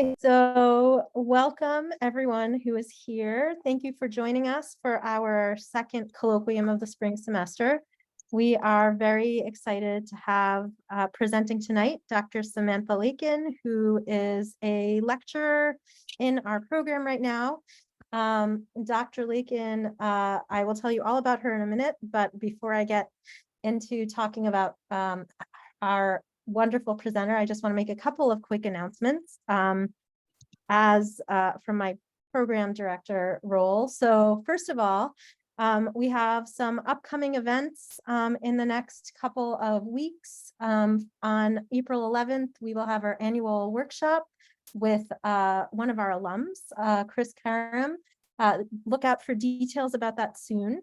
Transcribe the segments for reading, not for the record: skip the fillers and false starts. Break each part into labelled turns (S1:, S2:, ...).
S1: Okay, so welcome everyone who is here. Thank you for joining us for our second colloquium of the spring semester. We are very excited to have presenting tonight Dr. Samantha Lakin, who is a lecturer in our program right now. Dr. Lakin, I will tell you all about her in a minute, but before I get into talking about our wonderful presenter, I just want to make a couple of quick announcements as from my program director role. So first of all, we have some upcoming events in the next couple of weeks. On April 11th, we will have our annual workshop with one of our alums, Chris Karam. Look out for details about that soon.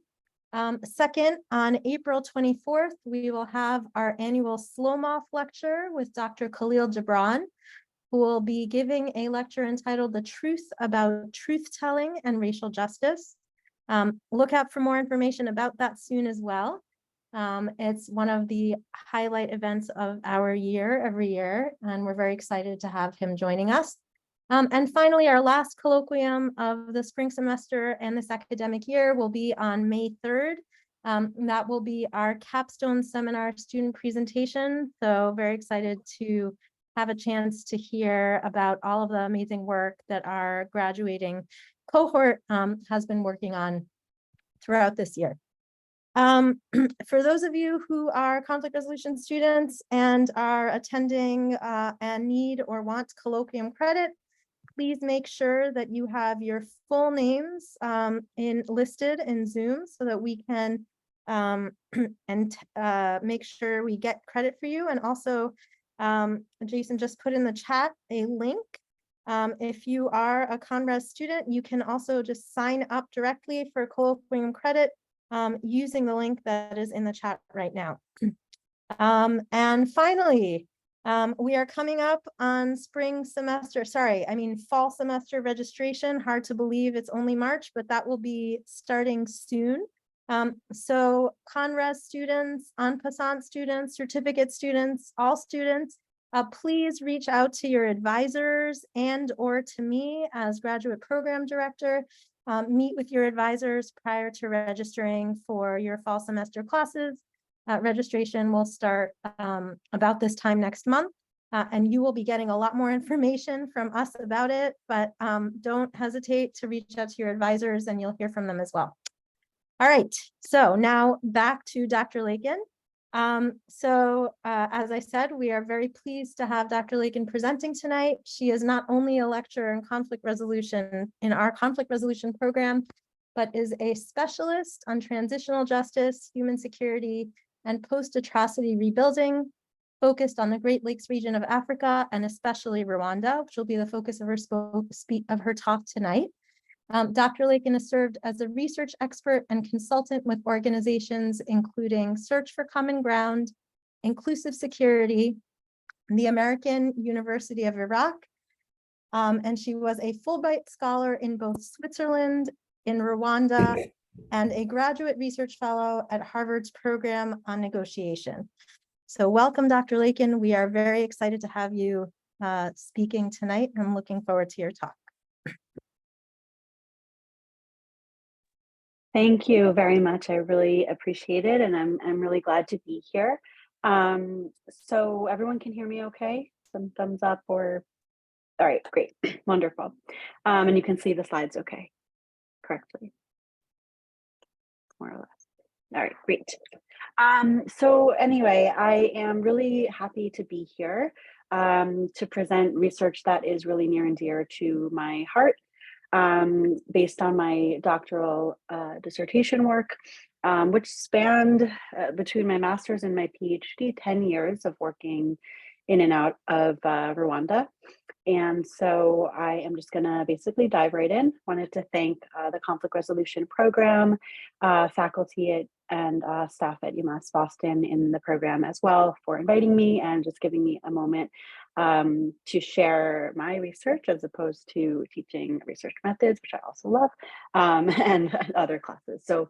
S1: Second, on April 24th, we will have our annual Slow-Moth lecture with Dr. Khalil Gibran, who will be giving a lecture entitled The Truth About Truth-Telling and Racial Justice. Look out for more information about that soon as well. It's one of the highlight events of our year every year, and we're very excited to have him joining us. And finally, our last colloquium of the spring semester and this academic year will be on May 3rd. That will be our capstone seminar student presentation. So very excited to have a chance to hear about all of the amazing work that our graduating cohort has been working on throughout this year. For those of you who are conflict resolution students and are attending and need or want colloquium credit, please make sure that you have your full names listed in Zoom so that we can make sure we get credit for you. And also, Jason just put in the chat a link. If you are a ConRes student, you can also just sign up directly for colloquium credit using the link that is in the chat right now. And finally, we are coming up on fall semester registration. Hard to believe it's only March, but that will be starting soon. So ConRes students, en passant students, certificate students, all students, please reach out to your advisors and or to me as graduate program director. Meet with your advisors prior to registering for your fall semester classes. Registration will start about this time next month, and you will be getting a lot more information from us about it, but don't hesitate to reach out to your advisors and you'll hear from them as well. All right, so now back to Dr. Lakin. As I said, we are very pleased to have Dr. Lakin presenting tonight. She is not only a lecturer in conflict resolution in our conflict resolution program, but is a specialist on transitional justice, human security, and post-atrocity rebuilding, focused on the Great Lakes region of Africa, and especially Rwanda, which will be the focus of her talk tonight. Dr. Lakin has served as a research expert and consultant with organizations including Search for Common Ground, Inclusive Security, the American University of Iraq, and she was a Fulbright Scholar in both Switzerland, in Rwanda, and a graduate research fellow at Harvard's program on negotiation. So welcome, Dr. Lakin. We are very excited to have you speaking tonight. I'm looking forward to your talk.
S2: Thank you very much. I really appreciate it, and I'm really glad to be here. So everyone can hear me okay? Some thumbs up or, all right, great, wonderful. And you can see the slides okay, correctly, more or less. All right, great. So anyway, I am really happy to be here to present research that is really near and dear to my heart. Based on my doctoral dissertation work, which spanned between my master's and my PhD, 10 years of working in and out of Rwanda. And so I am just gonna basically dive right in. Wanted to thank the Conflict Resolution Program, faculty and staff at UMass Boston in the program as well for inviting me and just giving me a moment to share my research as opposed to teaching research methods, which I also love, and other classes. So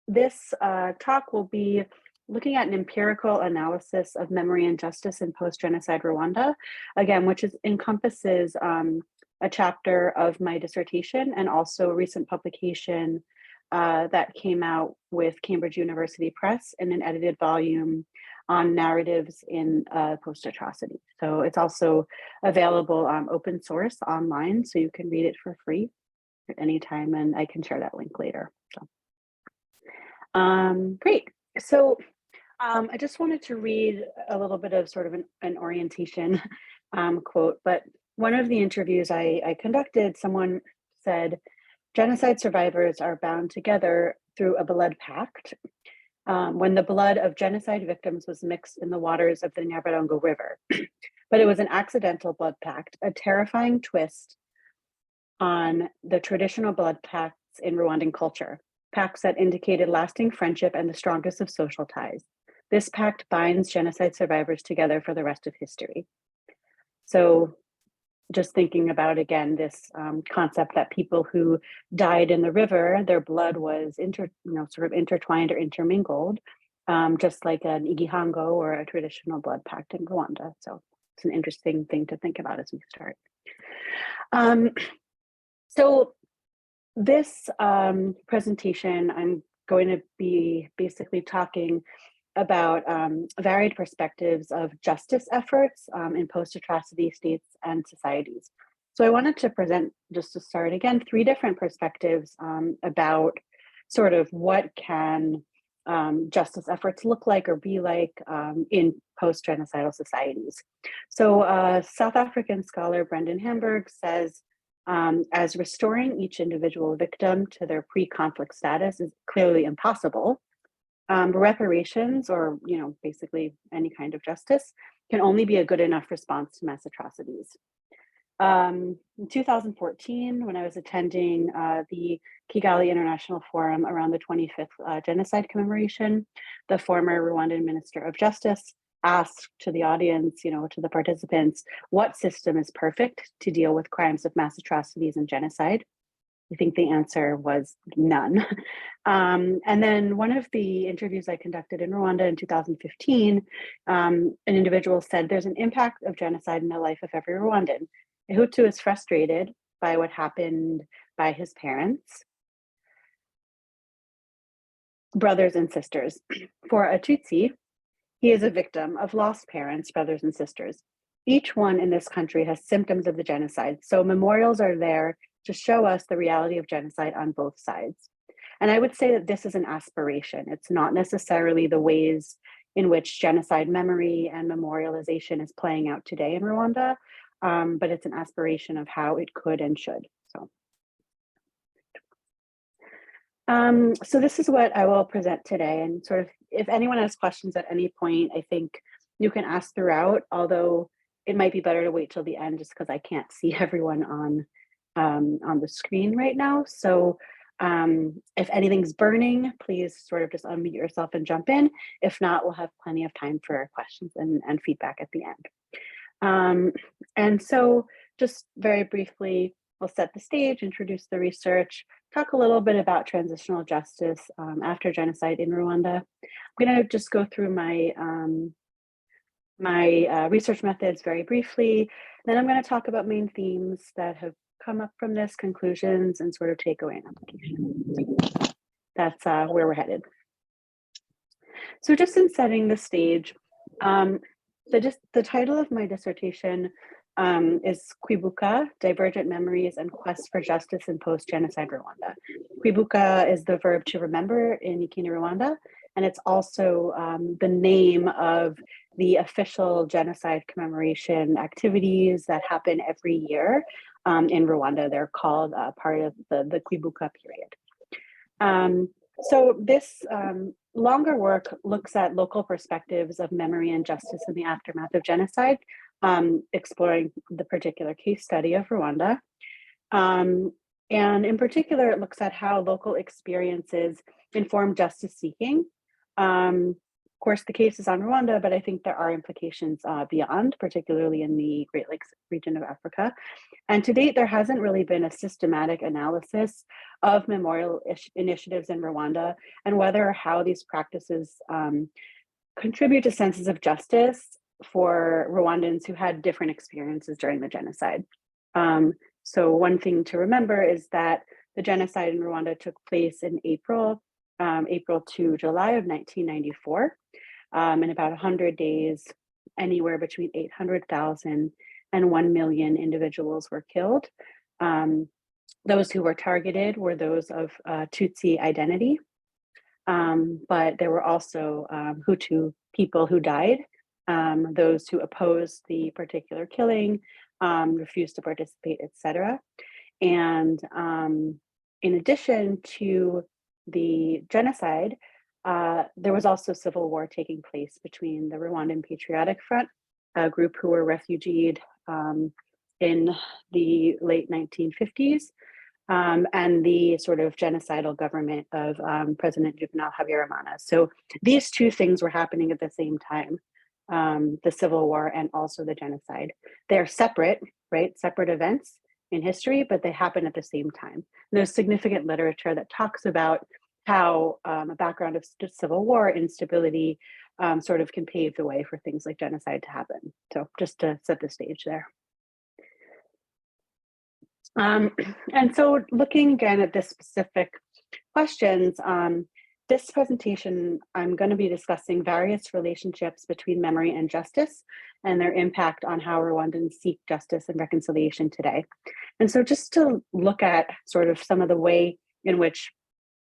S2: this talk will be looking at an empirical analysis of memory and justice in post-genocide Rwanda, again, which encompasses a chapter of my dissertation and also a recent publication that came out with Cambridge University Press in an edited volume on narratives in post-atrocity. So it's also available open source online, so you can read it for free at any time, and I can share that link later. So, great. So I just wanted to read a little bit of sort of an orientation quote, but one of the interviews I conducted, someone said, genocide survivors are bound together through a blood pact when the blood of genocide victims was mixed in the waters of the Nyabarongo River. But it was an accidental blood pact, a terrifying twist on the traditional blood pacts in Rwandan culture, pacts that indicated lasting friendship and the strongest of social ties. This pact binds genocide survivors together for the rest of history. So just thinking about, again, this concept that people who died in the river, their blood was sort of intertwined or intermingled, just like an igihango or a traditional blood pact in Rwanda. So it's an interesting thing to think about as we start. So this presentation, I'm going to be basically talking about varied perspectives of justice efforts in post-atrocity states and societies. So I wanted to present, just to start again, 3 different perspectives about sort of what can justice efforts look like or be like in post-genocidal societies. So South African scholar Brendan Hamburg says, as restoring each individual victim to their pre-conflict status is clearly impossible, reparations, or basically any kind of justice, can only be a good enough response to mass atrocities. In 2014, when I was attending the Kigali International Forum around the 25th genocide commemoration, the former Rwandan Minister of Justice asked to the audience, to the participants, what system is perfect to deal with crimes of mass atrocities and genocide? I think the answer was none. And then one of the interviews I conducted in Rwanda in 2015, an individual said, there's an impact of genocide in the life of every Rwandan. A Hutu is frustrated by what happened by his parents, brothers and sisters. For a Tutsi, he is a victim of lost parents, brothers and sisters. Each one in this country has symptoms of the genocide, so memorials are there to show us the reality of genocide on both sides. And I would say that this is an aspiration. It's not necessarily the ways in which genocide memory and memorialization is playing out today in Rwanda, but it's an aspiration of how it could and should. So this is what I will present today, and sort of if anyone has questions at any point, I think you can ask throughout, although it might be better to wait till the end just because I can't see everyone on the screen right now. So if anything's burning, please sort of just unmute yourself and jump in. If not, we'll have plenty of time for questions and feedback at the end. And so just very briefly, we'll set the stage, introduce the research, talk a little bit about transitional justice after genocide in Rwanda. I'm going to just go through my research methods very briefly. Then I'm going to talk about main themes that have come up from this, conclusions, and sort of takeaway and application. That's where we're headed. So just in setting the stage, the title of my dissertation is Kwibuka, Divergent Memories and Quest for Justice in Post-Genocide Rwanda. Kwibuka is the verb to remember in Kinyarwanda, and it's also the name of the official genocide commemoration activities that happen every year in Rwanda. They're called part of the Kwibuka period. So this longer work looks at local perspectives of memory and justice in the aftermath of genocide, exploring the particular case study of Rwanda. And in particular, it looks at how local experiences inform justice seeking. Of course, the case is on Rwanda, but I think there are implications beyond, particularly in the Great Lakes region of Africa. And to date, there hasn't really been a systematic analysis of memorial initiatives in Rwanda and whether or how these practices contribute to senses of justice for Rwandans who had different experiences during the genocide. So one thing to remember is that the genocide in Rwanda took place in April to July of 1994. In about 100 days, anywhere between 800,000 and 1 million individuals were killed. Those who were targeted were those of Tutsi identity, but there were also Hutu people who died, those who opposed the particular killing, refused to participate, etc. And in addition to the genocide, there was also civil war taking place between the Rwandan Patriotic Front, a group who were refugeed in the late 1950s, and the sort of genocidal government of President Juvenal Habyarimana. So these two things were happening at the same time, the civil war and also the genocide. They're separate, right? Separate events in history, but they happen at the same time. And there's significant literature that talks about how a background of civil war, instability, sort of can pave the way for things like genocide to happen. So just to set the stage there. And so looking again at this specific questions, this presentation, I'm going to be discussing various relationships between memory and justice and their impact on how Rwandans seek justice and reconciliation today. And so just to look at sort of some of the way in which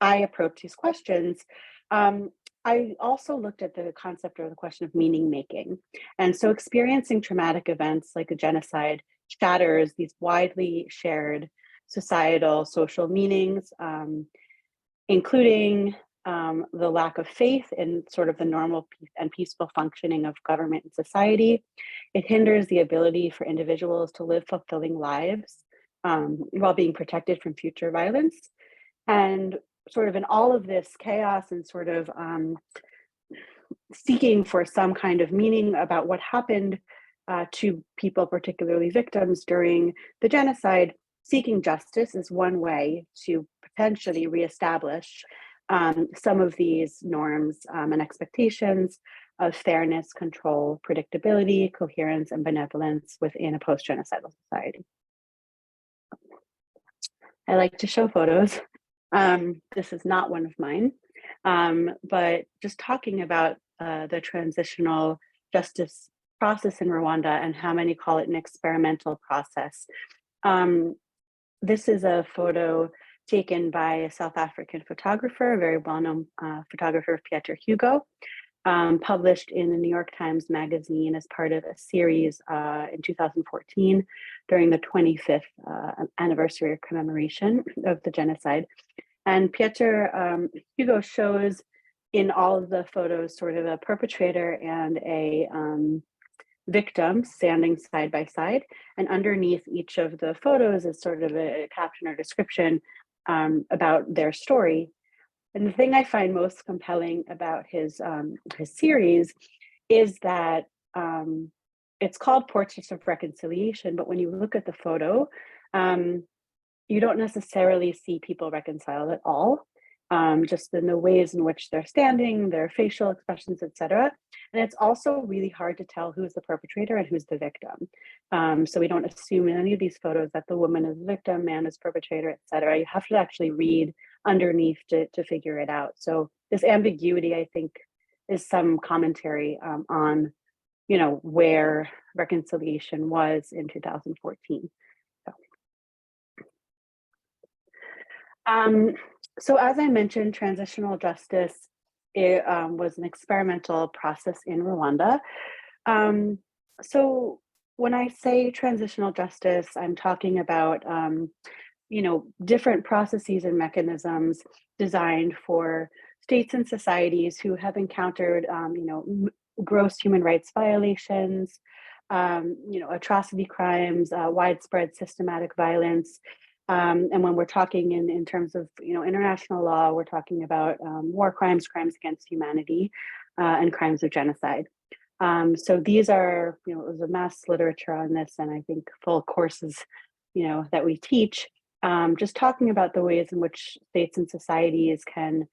S2: I approach these questions, I also looked at the concept or the question of meaning making. And so experiencing traumatic events like a genocide shatters these widely shared societal, social meanings, including the lack of faith in sort of the normal and peaceful functioning of government and society. It hinders the ability for individuals to live fulfilling lives while being protected from future violence. And sort of in all of this chaos and sort of seeking for some kind of meaning about what happened to people, particularly victims during the genocide, seeking justice is one way to potentially reestablish some of these norms and expectations of fairness, control, predictability, coherence, and benevolence within a post-genocidal society. I like to show photos. This is not one of mine, but just talking about the transitional justice process in Rwanda and how many call it an experimental process. This is a photo taken by a South African photographer, a very well-known photographer, Fletcher, published in the New York Times Magazine as part of a series in 2014 during the 25th anniversary or commemoration of the genocide. And Pieter shows in all of the photos sort of a perpetrator and a victim standing side by side. And underneath each of the photos is sort of a caption or description about their story. And the thing I find most compelling about his series is that it's called Portraits of Reconciliation, but when you look at the photo, you don't necessarily see people reconciled at all, just in the ways in which they're standing, their facial expressions, etc. And it's also really hard to tell who's the perpetrator and who's the victim. So we don't assume in any of these photos that the woman is the victim, man is perpetrator, etc. You have to actually read underneath to figure it out. So this ambiguity, I think, is some commentary on, where reconciliation was in 2014. So as I mentioned, transitional justice was an experimental process in Rwanda. So when I say transitional justice, I'm talking about different processes and mechanisms designed for states and societies who have encountered gross human rights violations, atrocity crimes, widespread systematic violence. And when we're talking in terms of international law, we're talking about war crimes, crimes against humanity, and crimes of genocide. So these are, there's a mass literature on this, and I think full courses, that we teach, just talking about the ways in which states and societies can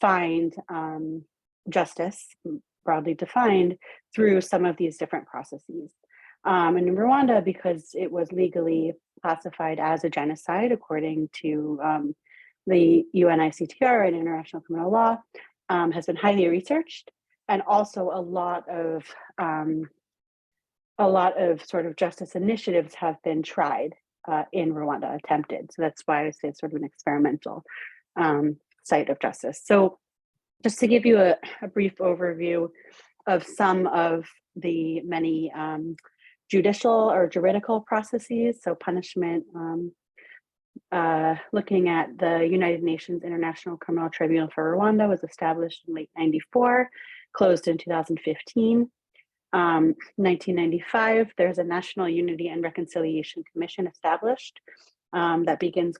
S2: find justice broadly defined through some of these different processes. And in Rwanda, because it was legally classified as a genocide according to the UNICTR and international criminal law, has been highly researched, and also a lot of sort of justice initiatives have been tried in Rwanda, attempted. So that's why I say it's sort of an experimental site of justice. So just to give you a brief overview of some of the many judicial or juridical processes, so punishment, looking at the United Nations International Criminal Tribunal for Rwanda was established in late 94, closed in 2015. 1995, there's a National Unity and Reconciliation Commission established that begins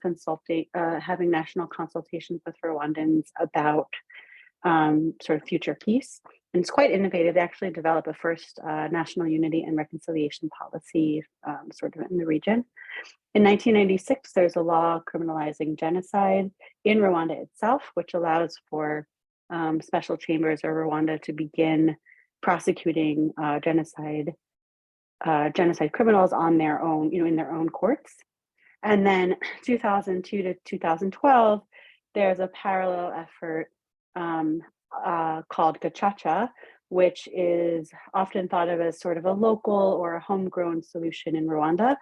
S2: having national consultations with Rwandans about sort of future peace. And it's quite innovative. They actually developed a first national unity and reconciliation policy sort of in the region. In 1996, there's a law criminalizing genocide in Rwanda itself, which allows for special chambers of Rwanda to begin prosecuting genocide criminals on their own, in their own courts. And then 2002 to 2012, there's a parallel effort called Gacaca, which is often thought of as sort of a local or a homegrown solution in Rwanda,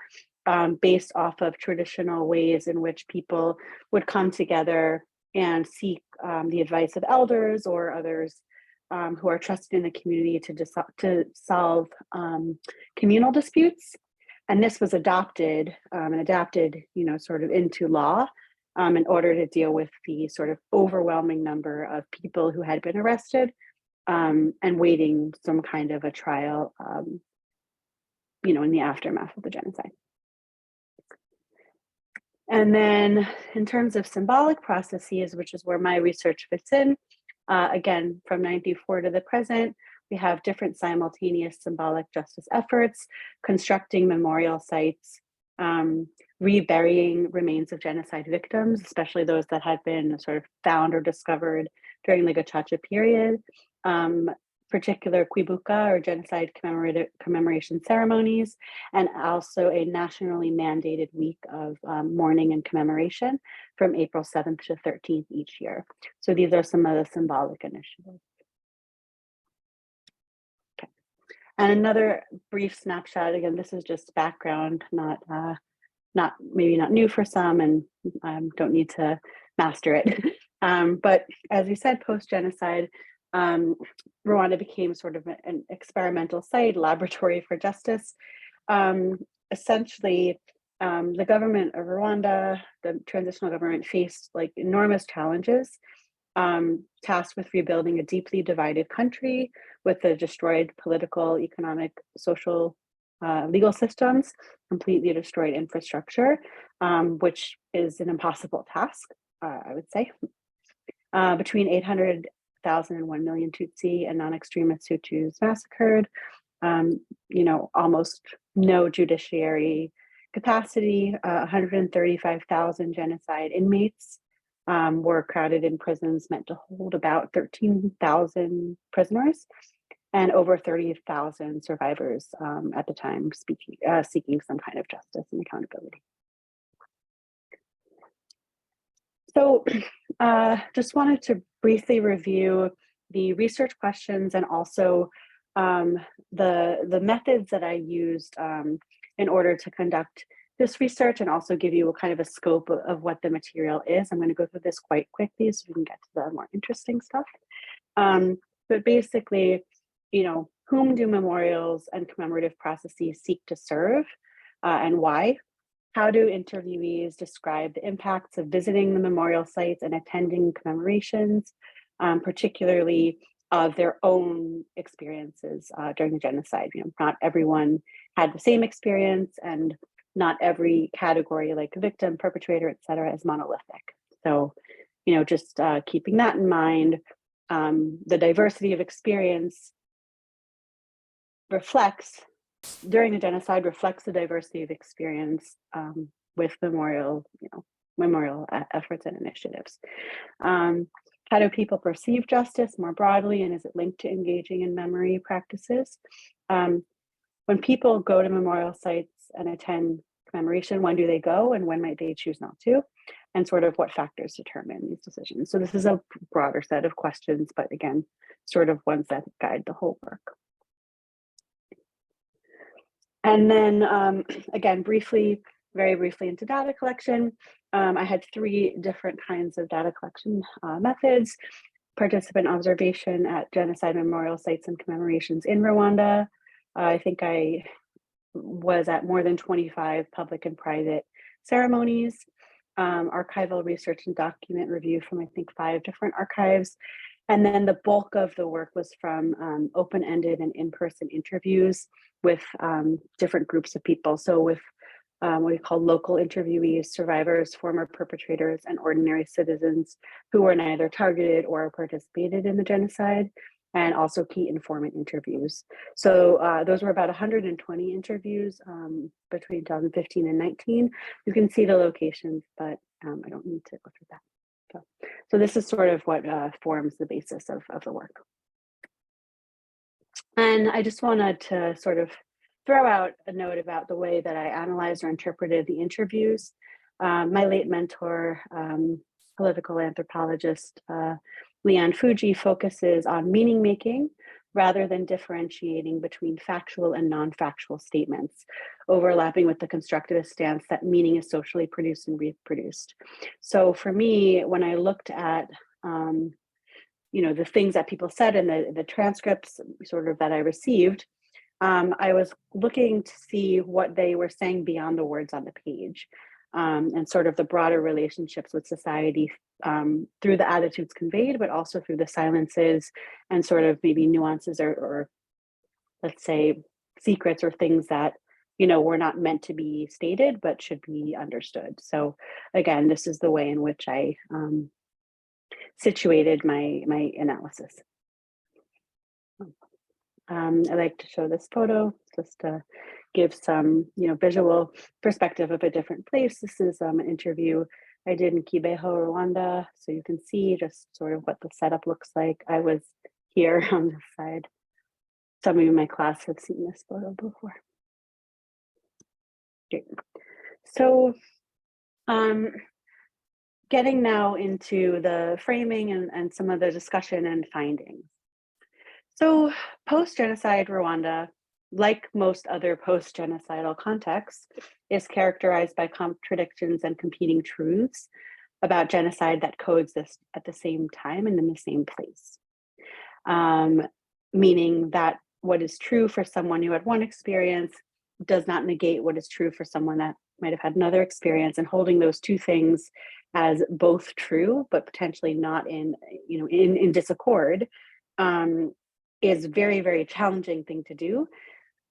S2: based off of traditional ways in which people would come together and seek the advice of elders or others who are trusted in the community to solve communal disputes. And this was adopted and adapted, sort of into law in order to deal with the sort of overwhelming number of people who had been arrested and waiting some kind of a trial, in the aftermath of the genocide. And then in terms of symbolic processes, which is where my research fits in, again, from 94 to the present, we have different simultaneous symbolic justice efforts, constructing memorial sites, reburying remains of genocide victims, especially those that had been sort of found or discovered during the Gacaca period, particular Kwibuka or genocide commemoration ceremonies, and also a nationally mandated week of mourning and commemoration from April 7th to 13th each year. So these are some of the symbolic initiatives. Okay. And another brief snapshot, again, this is just background, maybe not new for some, and don't need to master it. But as we said, post-genocide, Rwanda became sort of an experimental site, laboratory for justice. Essentially, the government of Rwanda, the transitional government, faced like enormous challenges, tasked with rebuilding a deeply divided country with the destroyed political, economic, social, legal systems, completely destroyed infrastructure, which is an impossible task, I would say. Between 800,000 and 1 million Tutsi and non-extremist Hutus massacred, almost no judiciary capacity, 135,000 genocide inmates were crowded in prisons meant to hold about 13,000 prisoners, and over 30,000 survivors at the time seeking some kind of justice and accountability. So just wanted to briefly review the research questions and also the methods that I used in order to conduct this research, and also give you a kind of a scope of what the material is. I'm going to go through this quite quickly so we can get to the more interesting stuff. But basically, whom do memorials and commemorative processes seek to serve and why? How do interviewees describe the impacts of visiting the memorial sites and attending commemorations, particularly of their own experiences during the genocide? Not everyone had the same experience, and not every category like victim, perpetrator, et cetera, is monolithic. So, just keeping that in mind, the diversity of experience during the genocide reflects the diversity of experience with memorial efforts and initiatives. How do people perceive justice more broadly, and is it linked to engaging in memory practices? When people go to memorial sites and attend commemoration, when do they go and when might they choose not to? And sort of what factors determine these decisions. So this is a broader set of questions, but again, sort of ones that guide the whole work. And then again, very briefly into data collection. I had 3 different kinds of data collection methods: participant observation at genocide memorial sites and commemorations in Rwanda. I think I was at more than 25 public and private ceremonies, archival research and document review from I think 5 different archives. And then the bulk of the work was from open-ended and in-person interviews with different groups of people. So with what we call local interviewees, survivors, former perpetrators, and ordinary citizens who were neither targeted or participated in the genocide, and also key informant interviews. So those were about 120 interviews between 2015 and 19. You can see the locations, but I don't need to go through that. So this is sort of what forms the basis of the work. And I just wanted to sort of throw out a note about the way that I analyzed or interpreted the interviews. My late mentor, political anthropologist, Leanne Fuji, focuses on meaning making rather than differentiating between factual and non-factual statements, overlapping with the constructivist stance that meaning is socially produced and reproduced. So for me, when I looked at the things that people said in the transcripts sort of that I received, I was looking to see what they were saying beyond the words on the page, and sort of the broader relationships with society through the attitudes conveyed, but also through the silences and sort of maybe nuances or let's say secrets or things that were not meant to be stated but should be understood. So again, this is the way in which I situated my analysis. I like to show this photo just to give some visual perspective of a different place. This is an interview I did in Kibeho, Rwanda. So you can see just sort of what the setup looks like. I was here on this side. Some of you in my class have seen this photo before. Okay. So getting now into the framing and some of the discussion and findings. So post-genocide Rwanda, like most other post-genocidal contexts, is characterized by contradictions and competing truths about genocide that coexist at the same time and in the same place. Meaning that what is true for someone who had one experience does not negate what is true for someone that might have had another experience, and holding those two things as both true, but potentially not in disaccord, is very, very challenging thing to do.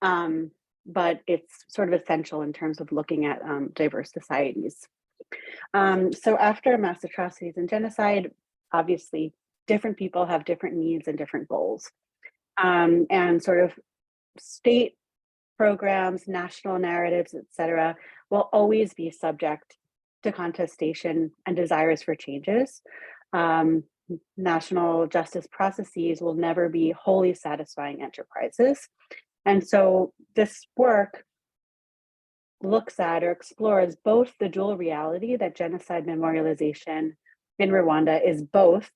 S2: But it's sort of essential in terms of looking at diverse societies. So after mass atrocities and genocide, obviously different people have different needs and different goals. And sort of state programs, national narratives, etc., will always be subject to contestation and desires for changes. National justice processes will never be wholly satisfying enterprises. And so this work looks at or explores both the dual reality that genocide memorialization in Rwanda is both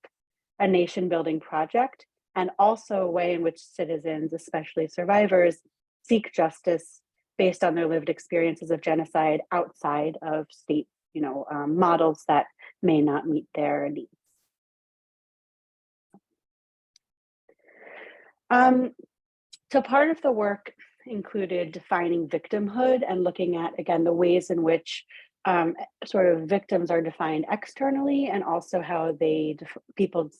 S2: a nation building project and also a way in which citizens, especially survivors, seek justice based on their lived experiences of genocide outside of state models that may not meet their needs. So part of the work included defining victimhood and looking at, again, the ways in which sort of victims are defined externally and also how people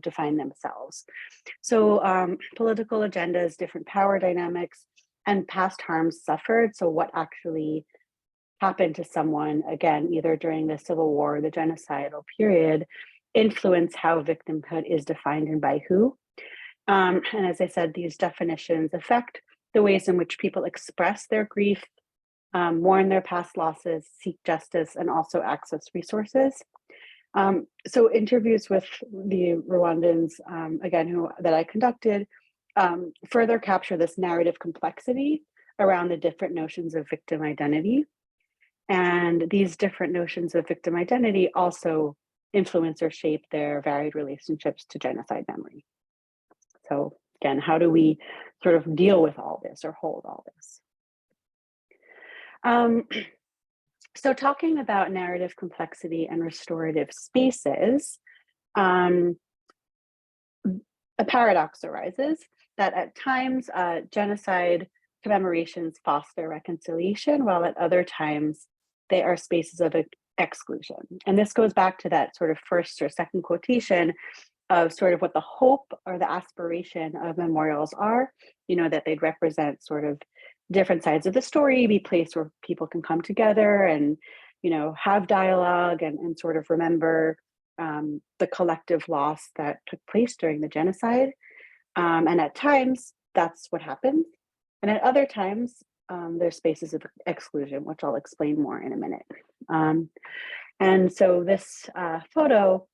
S2: define themselves. So political agendas, different power dynamics, and past harms suffered. So what actually happened to someone, again, either during the Civil War or the genocidal period, influence how victimhood is defined and by who. And as I said, these definitions affect the ways in which people express their grief, mourn their past losses, seek justice, and also access resources. So interviews with the Rwandans, again, that I conducted, further capture this narrative complexity around the different notions of victim identity. And these different notions of victim identity also influence or shape their varied relationships to genocide memory. So again, how do we sort of deal with all this or hold all this? So talking about narrative complexity and restorative spaces, a paradox arises that at times genocide commemorations foster reconciliation, while at other times they are spaces of exclusion. And this goes back to that sort of first or second quotation of sort of what the hope or the aspiration of memorials are, that they'd represent sort of different sides of the story, be placed where people can come together and, have dialogue and sort of remember the collective loss that took place during the genocide. And at times, that's what happens. And at other times, there's spaces of exclusion, which I'll explain more in a minute. And so this photo,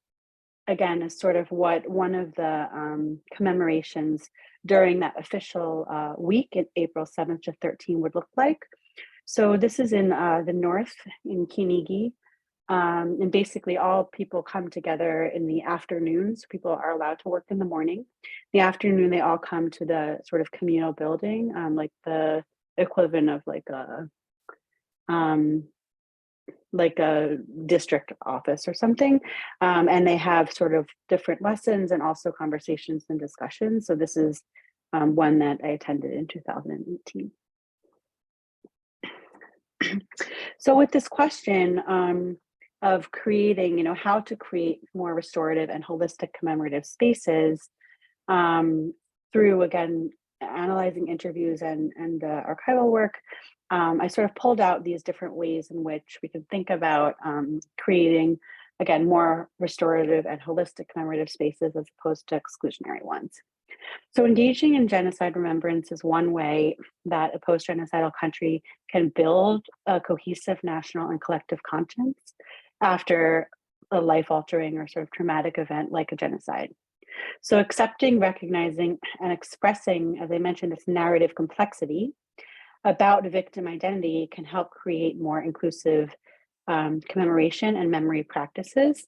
S2: again, is sort of what one of the commemorations during that official week in April 7th to 13th would look like. So this is in the north in Kinigi. And basically all people come together in the afternoons. People are allowed to work in the morning. The afternoon, they all come to the sort of communal building, like the equivalent of like a district office or something. And they have sort of different lessons and also conversations and discussions. So this is one that I attended in 2018. So with this question of creating, how to create more restorative and holistic commemorative spaces through, again, analyzing interviews and archival work, I sort of pulled out these different ways in which we can think about creating, again, more restorative and holistic commemorative spaces as opposed to exclusionary ones. So engaging in genocide remembrance is one way that a post-genocidal country can build a cohesive national and collective conscience after a life-altering or sort of traumatic event like a genocide. So accepting, recognizing, and expressing, as I mentioned, this narrative complexity about victim identity can help create more inclusive commemoration and memory practices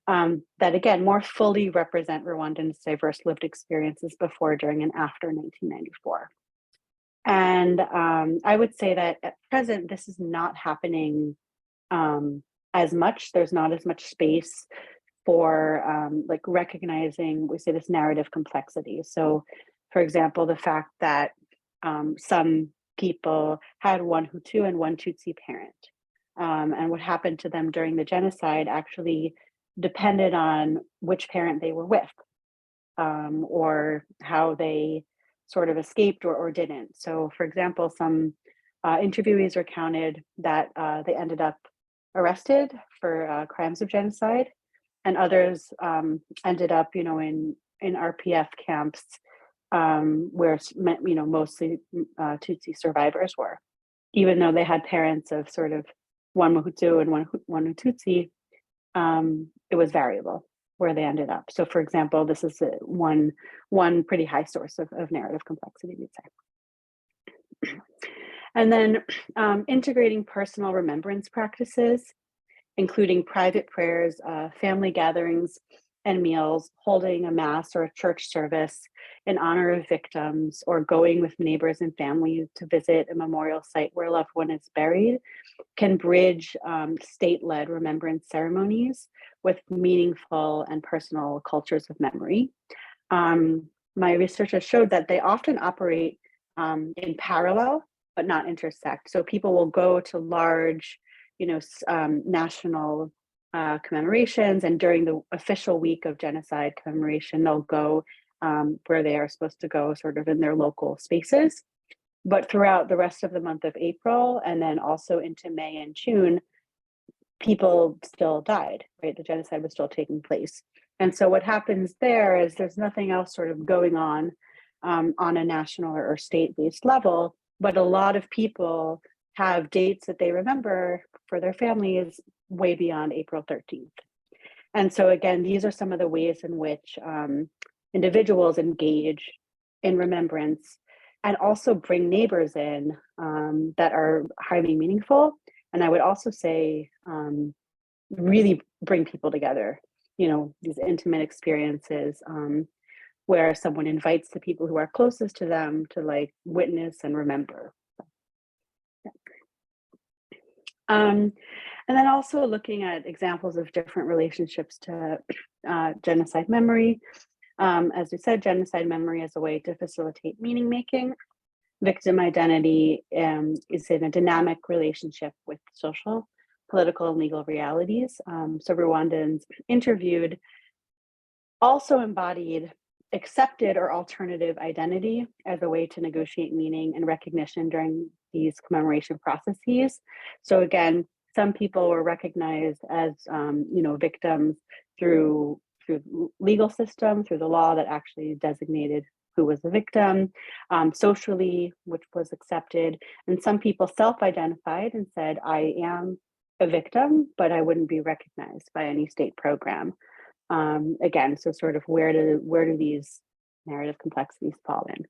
S2: that, again, more fully represent Rwandans' diverse lived experiences before, during, and after 1994. And I would say that at present, this is not happening as much. There's not as much space for like recognizing, we say, this narrative complexity. So, for example, the fact that some people had one Hutu and one Tutsi parent, and what happened to them during the genocide actually depended on which parent they were with, or how they sort of escaped or didn't. So, for example, some interviewees recounted that they ended up arrested for crimes of genocide, and others ended up, in RPF camps where, mostly Tutsi survivors were, even though they had parents of sort of one Hutu and one Tutsi. It was variable where they ended up. So, for example, this is one pretty high source of narrative complexity, we'd say. And then integrating personal remembrance practices, including private prayers, family gatherings, and meals, holding a mass or a church service in honor of victims, or going with neighbors and family to visit a memorial site where a loved one is buried, can bridge state-led remembrance ceremonies with meaningful and personal cultures of memory. My research has showed that they often operate in parallel, but not intersect. So people will go to large, national commemorations, and during the official week of genocide commemoration, they'll go where they are supposed to go, sort of in their local spaces. But throughout the rest of the month of April, and then also into May and June, people still died, right? The genocide was still taking place. And so what happens there is there's nothing else sort of going on a national or state-based level, but a lot of people have dates that they remember for their families way beyond April 13th. And so again, these are some of the ways in which individuals engage in remembrance and also bring neighbors in that are highly meaningful. And I would also say really bring people together, these intimate experiences where someone invites the people who are closest to them to like witness and remember. And then also looking at examples of different relationships to genocide memory. As we said, genocide memory is a way to facilitate meaning making. Victim identity is in a dynamic relationship with social, political, and legal realities. So Rwandans interviewed also embodied accepted or alternative identity as a way to negotiate meaning and recognition during these commemoration processes. So again, some people were recognized as victims through legal system, through the law that actually designated who was a victim, socially, which was accepted. And some people self-identified and said, I am a victim, but I wouldn't be recognized by any state program. Again, so sort of where do these narrative complexities fall in?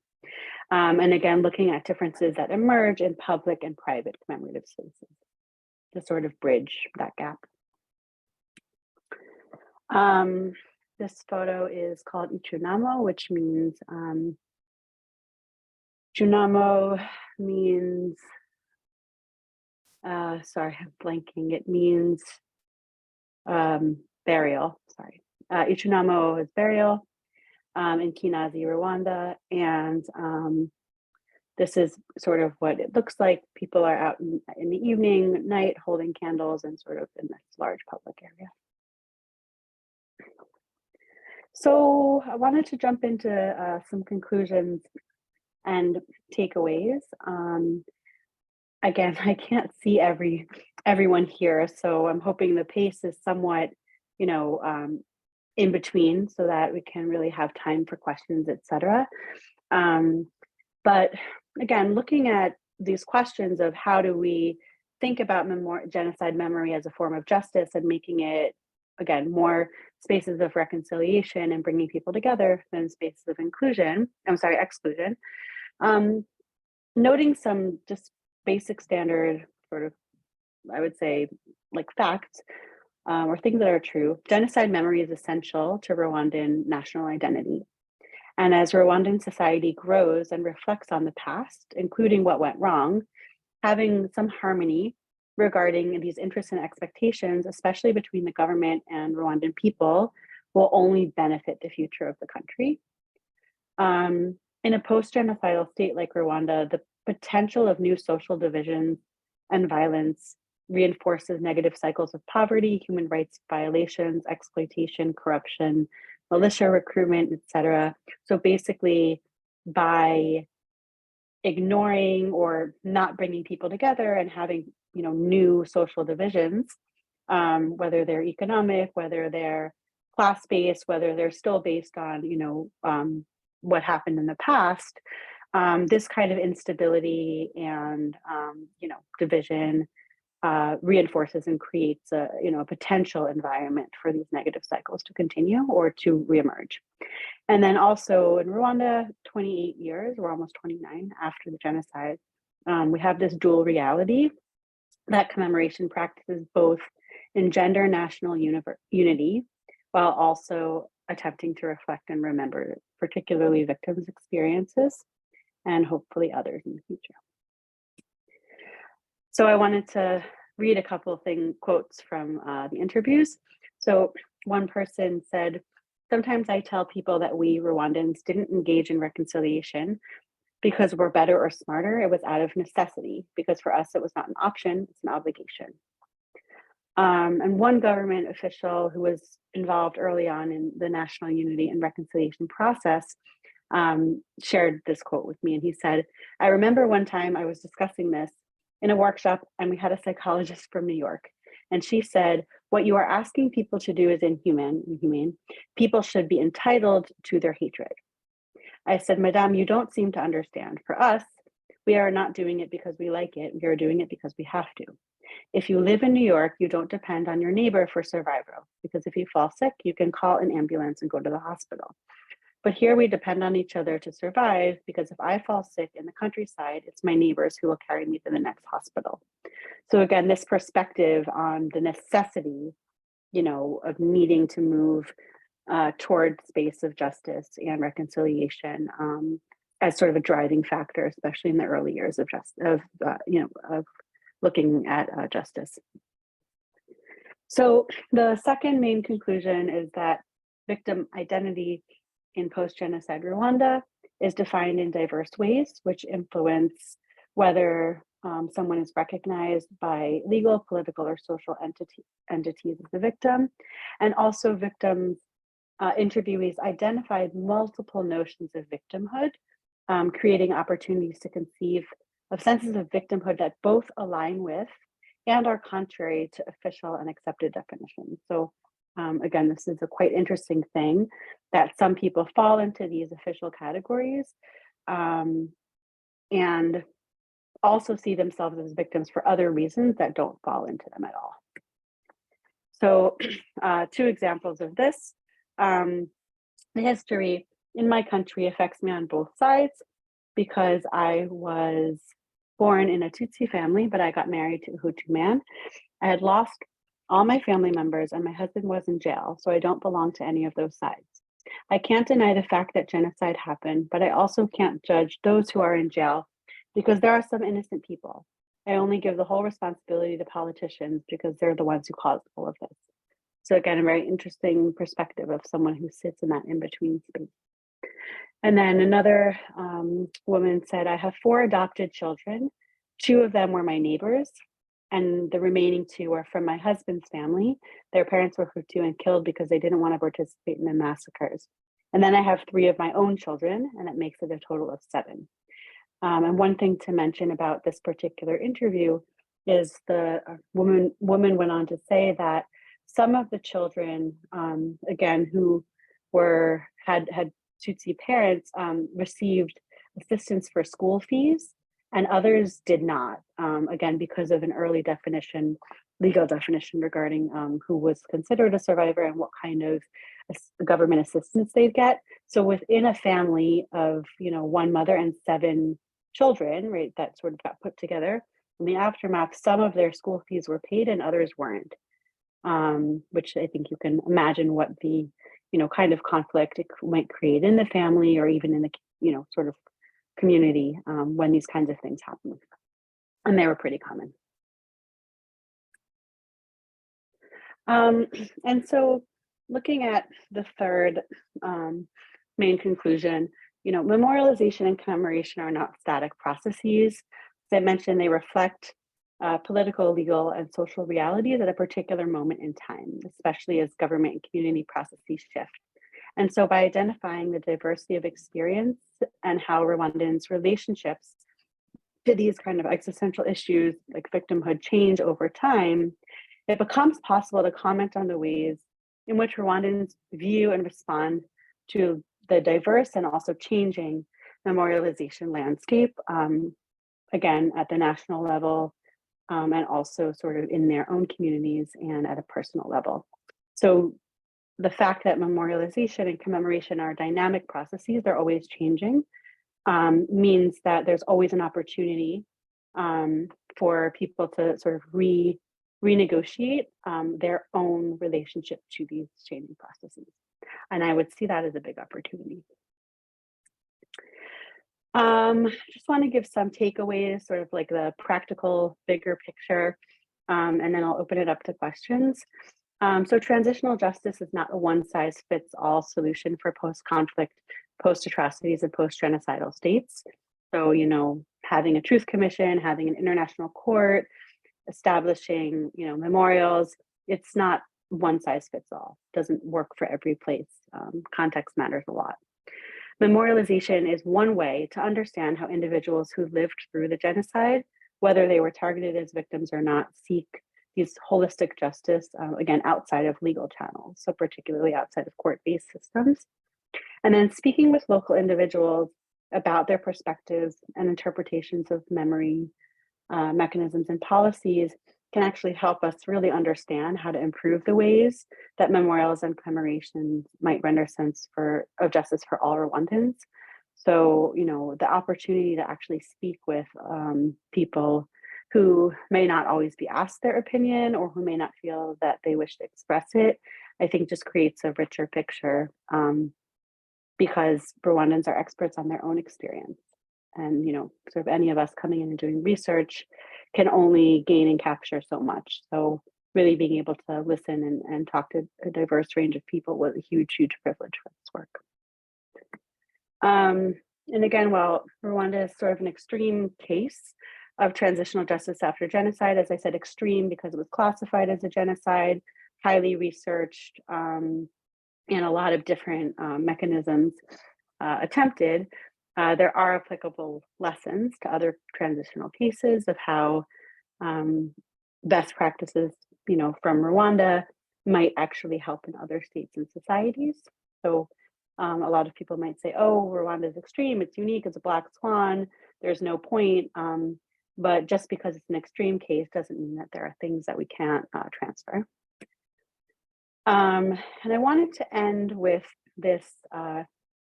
S2: And again, looking at differences that emerge in public and private commemorative spaces to sort of bridge that gap. This photo is called Ichunamo, which means, Junamo means, sorry, I'm blanking. It means burial, sorry. Ichunamo is burial in Kinazi, Rwanda. And this is sort of what it looks like. People are out in the evening, night, holding candles and sort of in this large public area. So I wanted to jump into some conclusions and takeaways. Again, I can't see everyone here, so I'm hoping the pace is somewhat, in between so that we can really have time for questions, etc. But again, looking at these questions of how do we think about genocide memory as a form of justice and making it, again, more spaces of reconciliation and bringing people together than spaces of exclusion. Noting some just basic standard sort of, I would say, like facts or things that are true. Genocide memory is essential to Rwandan national identity. And as Rwandan society grows and reflects on the past, including what went wrong, having some harmony regarding these interests and expectations, especially between the government and Rwandan people, will only benefit the future of the country. In a post-genocidal state like Rwanda, the potential of new social divisions and violence reinforces negative cycles of poverty, human rights violations, exploitation, corruption, militia recruitment, etc. So basically, by ignoring or not bringing people together and having new social divisions, whether they're economic, whether they're class-based, whether they're still based on what happened in the past, this kind of instability and division reinforces and creates a potential environment for these negative cycles to continue or to reemerge. And then also in Rwanda, 28 years, we're almost 29 after the genocide, we have this dual reality that commemoration practices both engender national unity while also attempting to reflect and remember particularly victims' experiences and hopefully others in the future. So I wanted to read a couple of quotes from the interviews. So one person said, "Sometimes I tell people that we Rwandans didn't engage in reconciliation because we're better or smarter. It was out of necessity, because for us it was not an option, it's an obligation." And one government official who was involved early on in the national unity and reconciliation process shared this quote with me. And he said, "I remember one time I was discussing this in a workshop and we had a psychologist from New York. And she said, what you are asking people to do is inhumane. People should be entitled to their hatred. I said, Madame, you don't seem to understand. For us, we are not doing it because we like it. We are doing it because we have to. If you live in New York, you don't depend on your neighbor for survival, because if you fall sick, you can call an ambulance and go to the hospital. But here we depend on each other to survive, because if I fall sick in the countryside, it's my neighbors who will carry me to the next hospital. So again, this perspective on the necessity, of needing to move toward space of justice and reconciliation as sort of a driving factor, especially in the early years of looking at justice. So the second main conclusion is that victim identity in post-genocide Rwanda is defined in diverse ways, which influence whether someone is recognized by legal, political, or social entities as a victim. And also victims, interviewees identified multiple notions of victimhood, creating opportunities to conceive of senses of victimhood that both align with and are contrary to official and accepted definitions. So again, this is a quite interesting thing that some people fall into these official categories and also see themselves as victims for other reasons that don't fall into them at all. So 2 examples of this. The history in my country affects me on both sides because I was born in a Tutsi family, but I got married to a Hutu man. I had lost all my family members and my husband was in jail, so I don't belong to any of those sides. I can't deny the fact that genocide happened, but I also can't judge those who are in jail because there are some innocent people. I only give the whole responsibility to politicians because they're the ones who caused all of this. So again, a very interesting perspective of someone who sits in that in-between space. And then another woman said, I have 4 adopted children. 2 of them were my neighbors, and the remaining 2 are from my husband's family. Their parents were Hutu and killed because they didn't want to participate in the massacres. And then I have 3 of my own children, and it makes it a total of 7. And one thing to mention about this particular interview is the woman went on to say that some of the children, again, who had Tutsi parents, received assistance for school fees, and others did not. Again, because of an early legal definition regarding who was considered a survivor and what kind of government assistance they'd get. So within a family of 1 mother and 7 children, right, that sort of got put together. In the aftermath, some of their school fees were paid and others weren't, which I think you can imagine what the kind of conflict it might create in the family or even in the sort of community when these kinds of things happen. And they were pretty common. And so looking at the third main conclusion, memorialization and commemoration are not static processes. As I mentioned, they reflect political, legal, and social realities at a particular moment in time, especially as government and community processes shift. And so by identifying the diversity of experience and how Rwandans' relationships to these kind of existential issues like victimhood change over time, it becomes possible to comment on the ways in which Rwandans view and respond to the diverse and also changing memorialization landscape, again, at the national level, and also sort of in their own communities and at a personal level. So the fact that memorialization and commemoration are dynamic processes, they're always changing, means that there's always an opportunity for people to sort of renegotiate their own relationship to these changing processes. And I would see that as a big opportunity. Just want to give some takeaways, sort of like the practical, bigger picture, and then I'll open it up to questions. So transitional justice is not a one-size-fits-all solution for post-conflict, post-atrocities, and post-genocidal states. So, having a truth commission, having an international court, establishing, memorials, it's not one size fits all. It doesn't work for every place. Context matters a lot. Memorialization is one way to understand how individuals who lived through the genocide, whether they were targeted as victims or not, seek these holistic justice, again, outside of legal channels, so particularly outside of court-based systems. And then speaking with local individuals about their perspectives and interpretations of memory, mechanisms and policies can actually help us really understand how to improve the ways that memorials and commemorations might render sense of justice for all Rwandans. So, the opportunity to actually speak with people who may not always be asked their opinion or who may not feel that they wish to express it, I think just creates a richer picture, because Rwandans are experts on their own experience. And, sort of any of us coming in and doing research can only gain and capture so much. So really being able to listen and talk to a diverse range of people was a huge, huge privilege for this work. And again, while Rwanda is sort of an extreme case of transitional justice after genocide, as I said, extreme because it was classified as a genocide, highly researched, and a lot of different mechanisms attempted, there are applicable lessons to other transitional cases of how best practices, from Rwanda might actually help in other states and societies. So a lot of people might say, oh, Rwanda is extreme, it's unique, it's a black swan, there's no point. But just because it's an extreme case doesn't mean that there are things that we can't transfer. And I wanted to end with this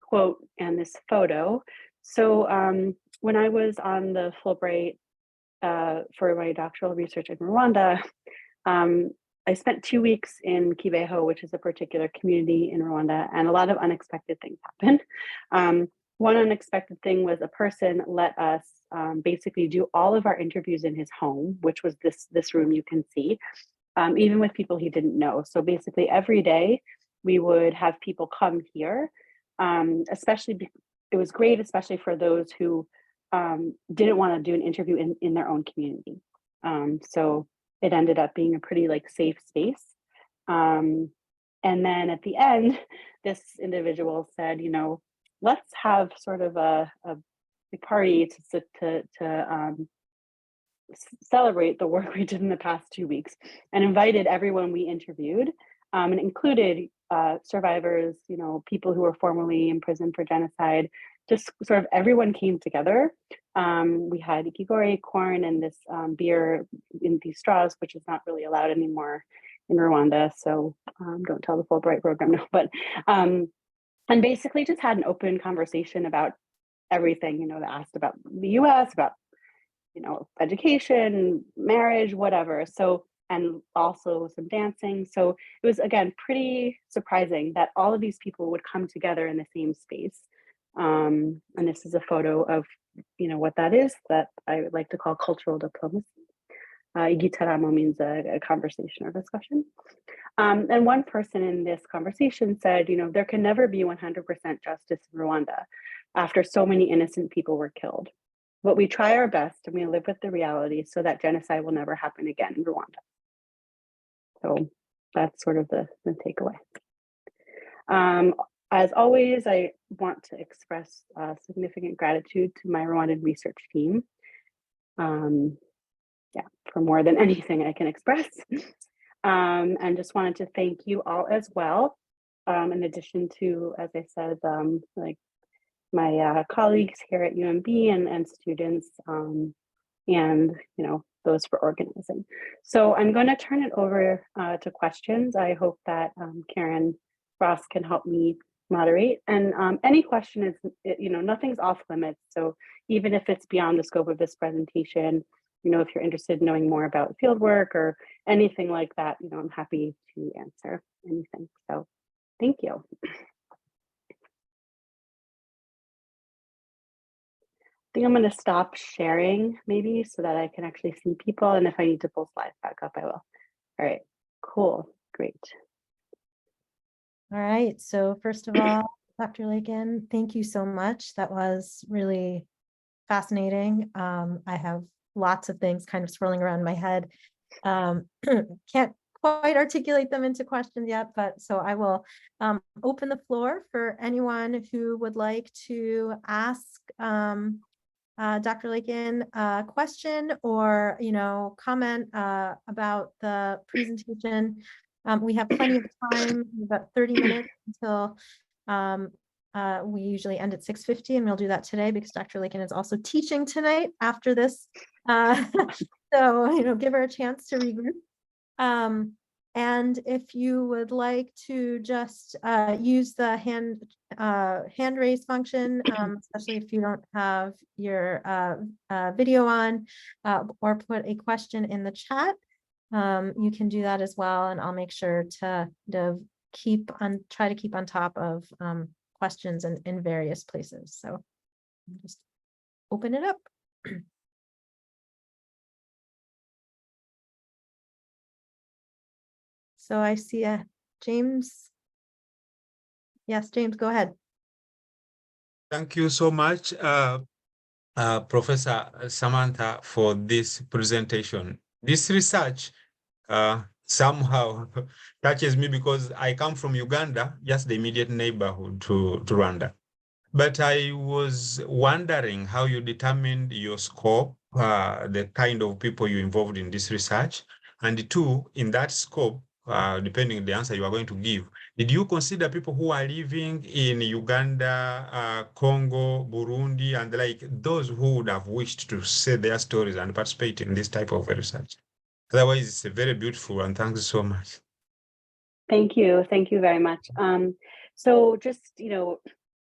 S2: quote and this photo. So when I was on the Fulbright for my doctoral research in Rwanda, I spent 2 weeks in Kibeho, which is a particular community in Rwanda, and a lot of unexpected things happened. One unexpected thing was a person let us basically do all of our interviews in his home, which was this room you can see, even with people he didn't know. So basically every day we would have people come here, it was great, especially for those who didn't want to do an interview in their own community. So it ended up being a pretty safe space. And then at the end, this individual said, let's have sort of a party to celebrate the work we did in the past 2 weeks, and invited everyone we interviewed, and included survivors, people who were formerly imprisoned for genocide. Just sort of everyone came together. We had ikigori, corn, and this beer in these straws, which is not really allowed anymore in Rwanda. So don't tell the Fulbright program, no. But and basically just had an open conversation about everything. They asked about the U.S., about education, marriage, whatever. So, and also some dancing. So it was, again, pretty surprising that all of these people would come together in the same space. And this is a photo of, what that is, that I would like to call cultural diplomacy. Igitaramo means a conversation or discussion. And one person in this conversation said, there can never be 100% justice in Rwanda after so many innocent people were killed. But we try our best and we live with the reality so that genocide will never happen again in Rwanda. So that's sort of the takeaway. As always, I want to express significant gratitude to my Rwandan research team. For more than anything I can express. And just wanted to thank you all as well. In addition to, as I said, my colleagues here at UMB and students, and those for organizing. So I'm going to turn it over to questions. I hope that Karen Ross can help me moderate. And any question is, nothing's off limits. So even if it's beyond the scope of this presentation, if you're interested in knowing more about fieldwork or anything like that, I'm happy to answer anything. So thank you. I think I'm going to stop sharing maybe so that I can actually see people. And if I need to pull slides back up, I will. All right, cool, great.
S1: All right, so first of all, Dr. Lakin, thank you so much. That was really fascinating. I have lots of things kind of swirling around my head. Can't quite articulate them into questions yet, but so I will open the floor for anyone who would like to ask Dr. Lakin a question or, comment about the presentation. We have plenty of time, about 30 minutes until we usually end at 6:50, and we'll do that today because Dr. Lakin is also teaching tonight after this. So, give her a chance to regroup. And if you would like to just use the hand raise function, especially if you don't have your video on, or put a question in the chat, you can do that as well. And I'll make sure to try to keep on top of questions in various places. So just open it up. So I see James. Yes, James, go ahead.
S3: Thank you so much, Professor Samantha, for this presentation. This research somehow touches me because I come from Uganda, just the immediate neighborhood to Rwanda. But I was wondering how you determined your scope, the kind of people you involved in this research, and two, in that scope, depending on the answer you are going to give, did you consider people who are living in Uganda, Congo, Burundi, and like those who would have wished to say their stories and participate in this type of research? Otherwise, it's a very beautiful one. Thanks so much.
S2: Thank you. Thank you very much. So just,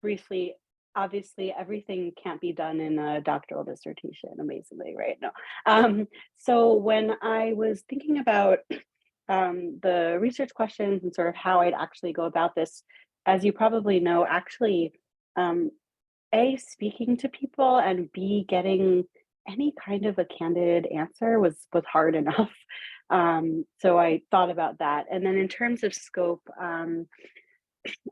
S2: briefly, obviously everything can't be done in a doctoral dissertation, amazingly, right? No. So when I was thinking about the research questions and sort of how I'd actually go about this, as you probably know, actually, A, speaking to people, and B, getting any kind of a candid answer was hard enough. So I thought about that. And then in terms of scope,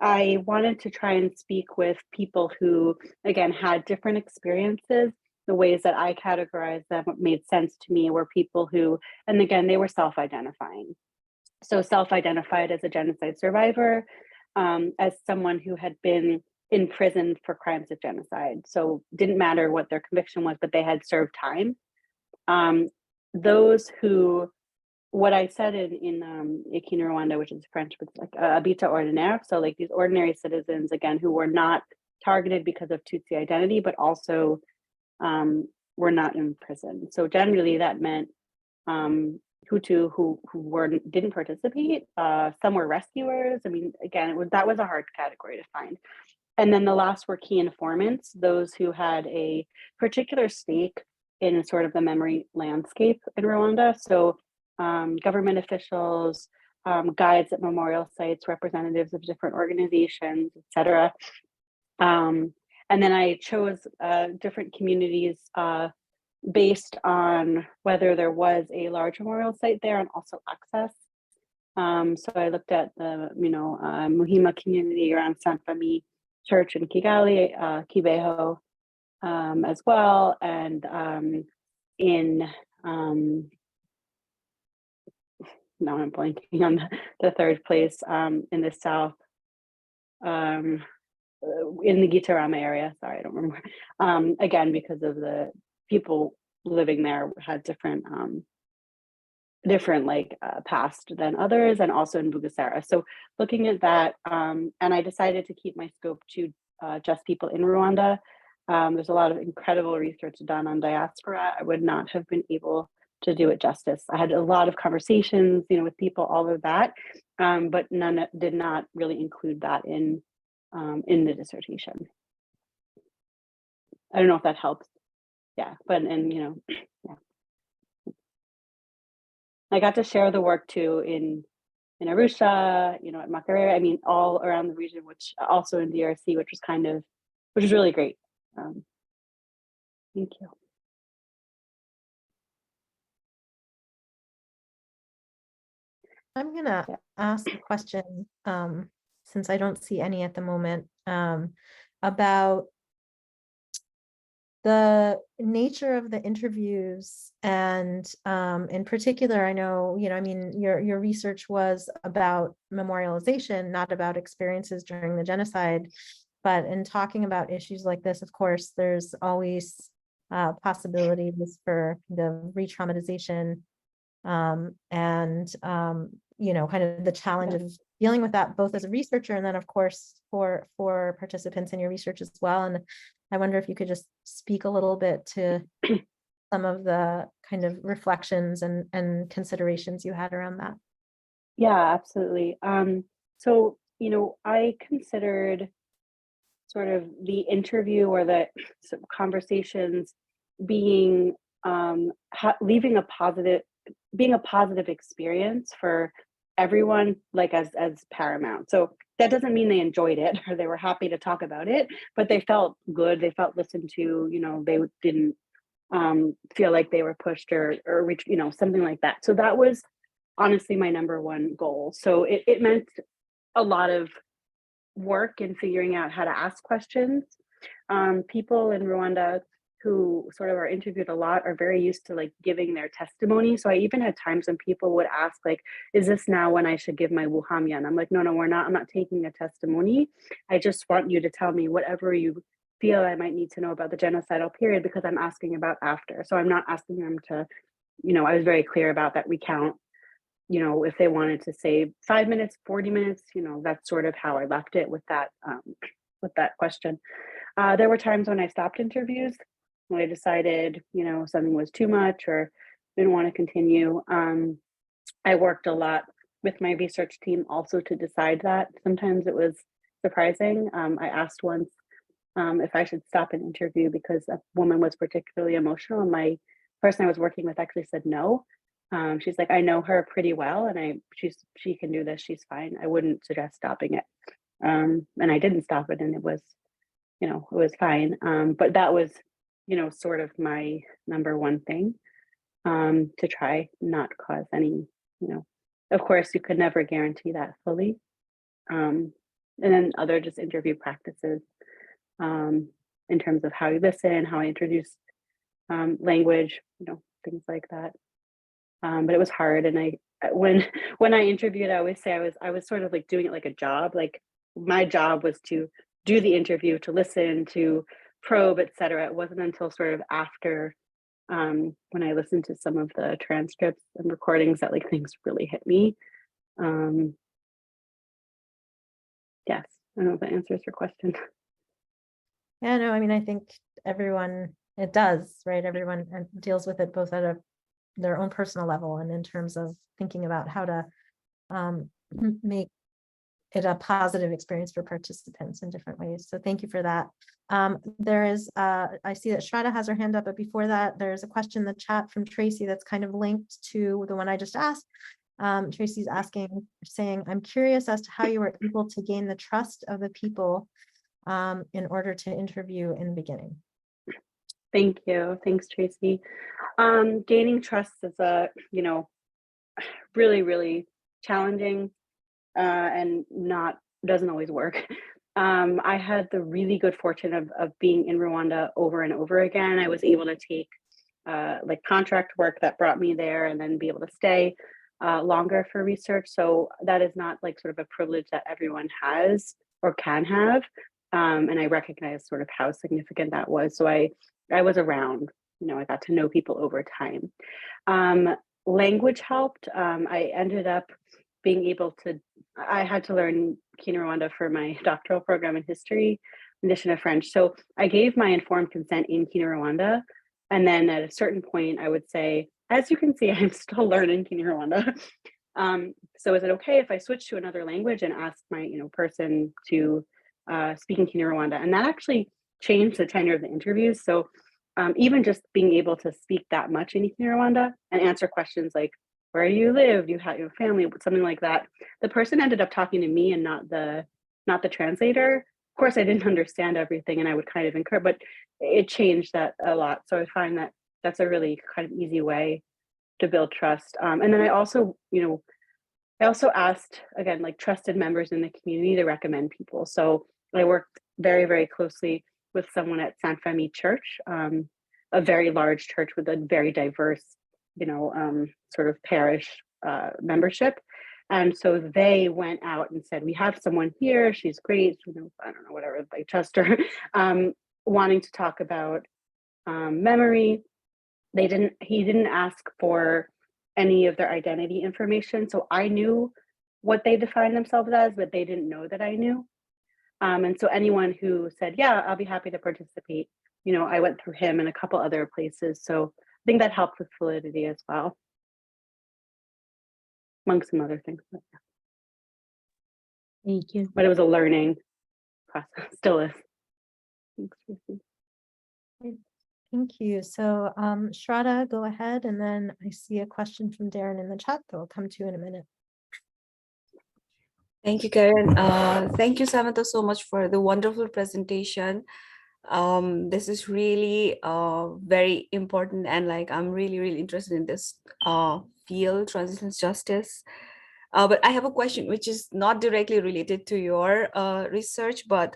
S2: I wanted to try and speak with people who, again, had different experiences. The ways that I categorized them, what made sense to me, were people who, and again, they were self-identifying. So self-identified as a genocide survivor, as someone who had been imprisoned for crimes of genocide. So didn't matter what their conviction was, but they had served time. Those who, what I said in Rwanda, which is French, but it's like habitat ordinaire. So like these ordinary citizens, again, who were not targeted because of Tutsi identity, but also were not in prison. So generally that meant Hutu who didn't participate. Some were rescuers. I mean, again, that was a hard category to find. And then the last were key informants, those who had a particular stake in sort of the memory landscape in Rwanda. So government officials, guides at memorial sites, representatives of different organizations, etc. And then I chose different communities based on whether there was a large memorial site there and also access. So I looked at the, Muhima community around San Fami Church in Kigali, Kibeho, as well, and in now I'm blanking on the third place in the south, in the Gitarama area. Sorry, I don't remember. Again, because of the people living there had different past than others, and also in Bugesera. So looking at that, and I decided to keep my scope to just people in Rwanda. There's a lot of incredible research done on diaspora. I would not have been able to do it justice. I had a lot of conversations, with people, all of that, but none did not really include that in the dissertation. I don't know if that helps. Yeah, but yeah. I got to share the work too in Arusha, at Makerere. I mean, all around the region, which also in DRC, which was really great. Thank you.
S1: I'm gonna ask a question, since I don't see any at the moment, about the nature of the interviews, and in particular, I know, your research was about memorialization, not about experiences during the genocide. But in talking about issues like this, of course, there's always possibilities for the re-traumatization, and kind of the challenge of dealing with that, both as a researcher and then, of course, for participants in your research as well. And I wonder if you could just speak a little bit to some of the kind of reflections and considerations you had around that.
S2: Yeah, absolutely. So, I considered sort of the interview or the sort of conversations being leaving a positive, being a positive experience for everyone, like as paramount. So that doesn't mean they enjoyed it or they were happy to talk about it, but they felt good, they felt listened to, they didn't feel like they were pushed or reach, something like that. So that was honestly my number one goal. So it meant a lot of work in figuring out how to ask questions. People in Rwanda who sort of are interviewed a lot are very used to like giving their testimony. So I even had times when people would ask, like, is this now when I should give my wuhamya? And I'm like, no, we're not. I'm not taking a testimony. I just want you to tell me whatever you feel I might need to know about the genocidal period, because I'm asking about after. So I'm not asking them to, I was very clear about that recount. If they wanted to say 5 minutes, 40 minutes, that's sort of how I left it with that question. There were times when I stopped interviews when I decided, something was too much or didn't want to continue. I worked a lot with my research team also to decide that. Sometimes it was surprising. I asked once if I should stop an interview because a woman was particularly emotional, and my person I was working with actually said no. She's like, I know her pretty well, and she can do this. She's fine. I wouldn't suggest stopping it. And I didn't stop it, and it was, it was fine. But that was, sort of my number one thing, to try not cause any, of course you could never guarantee that fully. And then other just interview practices, in terms of how you listen, how I introduce language, things like that. But it was hard, and when I interviewed, I always say I was sort of like doing it like a job. Like my job was to do the interview, to listen, to probe, etc. It wasn't until sort of after, when I listened to some of the transcripts and recordings, that like things really hit me. Yes, I don't know if that answers your question.
S1: Yeah, no, I mean, I think everyone, it does, right? Everyone deals with it both at their own personal level and in terms of thinking about how to make it a positive experience for participants in different ways. So thank you for that. There is, I see that Shraddha has her hand up, but before that, there's a question in the chat from Tracy that's kind of linked to the one I just asked. Tracy's saying, I'm curious as to how you were able to gain the trust of the people in order to interview in the beginning.
S2: Thank you. Thanks, Tracy. Gaining trust is really, really challenging, and doesn't always work. I had the really good fortune of being in Rwanda over and over again. I was able to take like contract work that brought me there and then be able to stay longer for research. So that is not like sort of a privilege that everyone has or can have. And I recognize sort of how significant that was. So I was around, I got to know people over time. Language helped. I ended up being able to, I had to learn Kinyarwanda for my doctoral program in history, in addition to French. So I gave my informed consent in Kinyarwanda. And then at a certain point, I would say, as you can see, I'm still learning Kinyarwanda. So is it okay if I switch to another language and ask my, person to speak in Kinyarwanda? And that actually changed the tenor of the interviews. So even just being able to speak that much in Kinyarwanda and answer questions like, where do you live? Do you have your family? Something like that. The person ended up talking to me and not the translator. Of course, I didn't understand everything, and I would kind of encourage, but it changed that a lot. So I find that that's a really kind of easy way to build trust. And then I also, asked, again, like trusted members in the community to recommend people. So I worked very, very closely with someone at Sainte Famille Church, a very large church with a very diverse, sort of parish membership. And so they went out and said, we have someone here, she's great, I don't know, whatever, I trust her, wanting to talk about memory. He didn't ask for any of their identity information. So I knew what they defined themselves as, but they didn't know that I knew. And so anyone who said, yeah, I'll be happy to participate, I went through him and a couple other places. So think that helped with validity as well, among some other things.
S1: Thank you.
S2: But it was a learning process, still is. Thanks, Tracy.
S1: Thank you. So Shraddha, go ahead. And then I see a question from Darren in the chat that I'll come to in a minute.
S4: Thank you, Karen. Thank you, Samantha, so much for the wonderful presentation. This is really very important, and like I'm really interested in this field, transitional justice. But I have a question which is not directly related to your research, but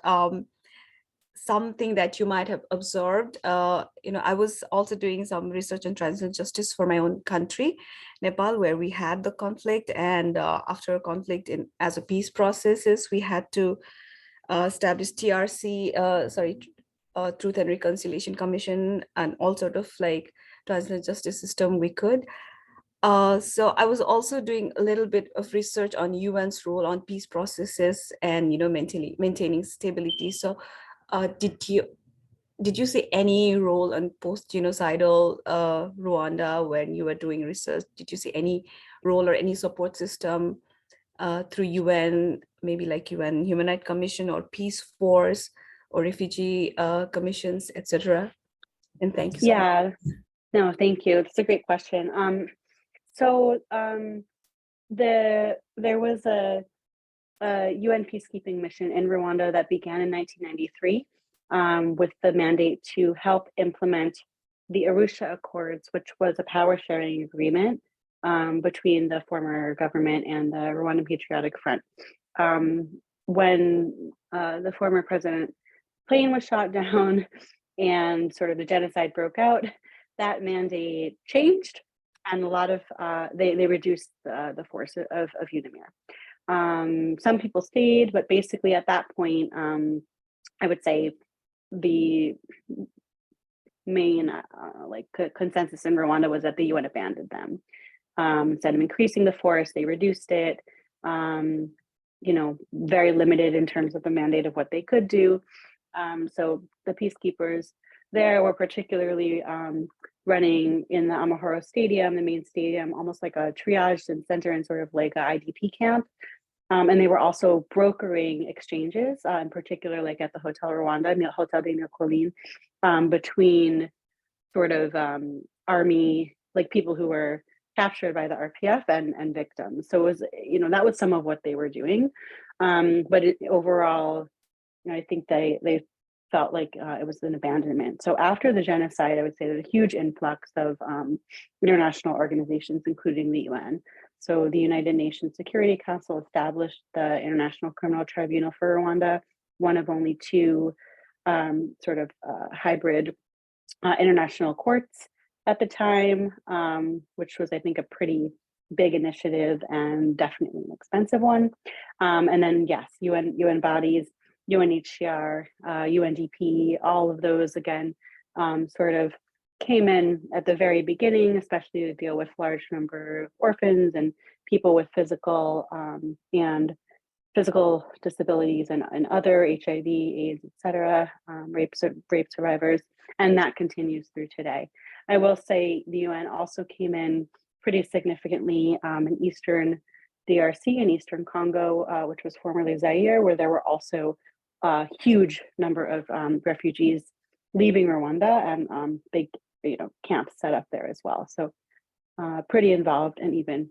S4: something that you might have observed. I was also doing some research on transitional justice for my own country, Nepal, where we had the conflict, and after a conflict as a peace processes, we had to establish TRC, Truth and Reconciliation Commission, and all sort of like transitional justice system we could. So I was also doing a little bit of research on UN's role on peace processes and maintaining stability. So did you see any role on post-genocidal Rwanda when you were doing research? Did you see any role or any support system through UN, maybe like UN Human Rights Commission or Peace Force or refugee commissions, etc.? And thank you so much.
S2: No, thank you. It's a great question. There was a UN peacekeeping mission in Rwanda that began in 1993 with the mandate to help implement the Arusha Accords, which was a power sharing agreement between the former government and the Rwandan Patriotic Front. When the former president plane was shot down and sort of the genocide broke out, that mandate changed, and a lot of they reduced the force of UNAMIR. Some people stayed, but basically at that point, I would say the main consensus in Rwanda was that the UN abandoned them. Instead of increasing the force, they reduced it. Very limited in terms of the mandate of what they could do. So the peacekeepers there were particularly running in the Amahoro Stadium, the main stadium, almost like a triage center and sort of like a IDP camp. And they were also brokering exchanges, in particular, like at the Hotel Rwanda, Hotel de Colloquium, between sort of army, like people who were captured by the RPF and victims. So it was, that was some of what they were doing. But overall, I think they felt like it was an abandonment. So after the genocide, I would say there's a huge influx of international organizations, including the UN. So the United Nations Security Council established the International Criminal Tribunal for Rwanda, one of only two hybrid international courts at the time, which was, I think, a pretty big initiative and definitely an expensive one. And then, yes, UN bodies, UNHCR, UNDP, all of those, again, sort of came in at the very beginning, especially to deal with large number of orphans and people with physical disabilities and other HIV, AIDS, etc., rape survivors, and that continues through today. I will say the UN also came in pretty significantly in Eastern DRC and Eastern Congo, which was formerly Zaire, where there were also a huge number of refugees leaving Rwanda and big camps set up there as well. So pretty involved and even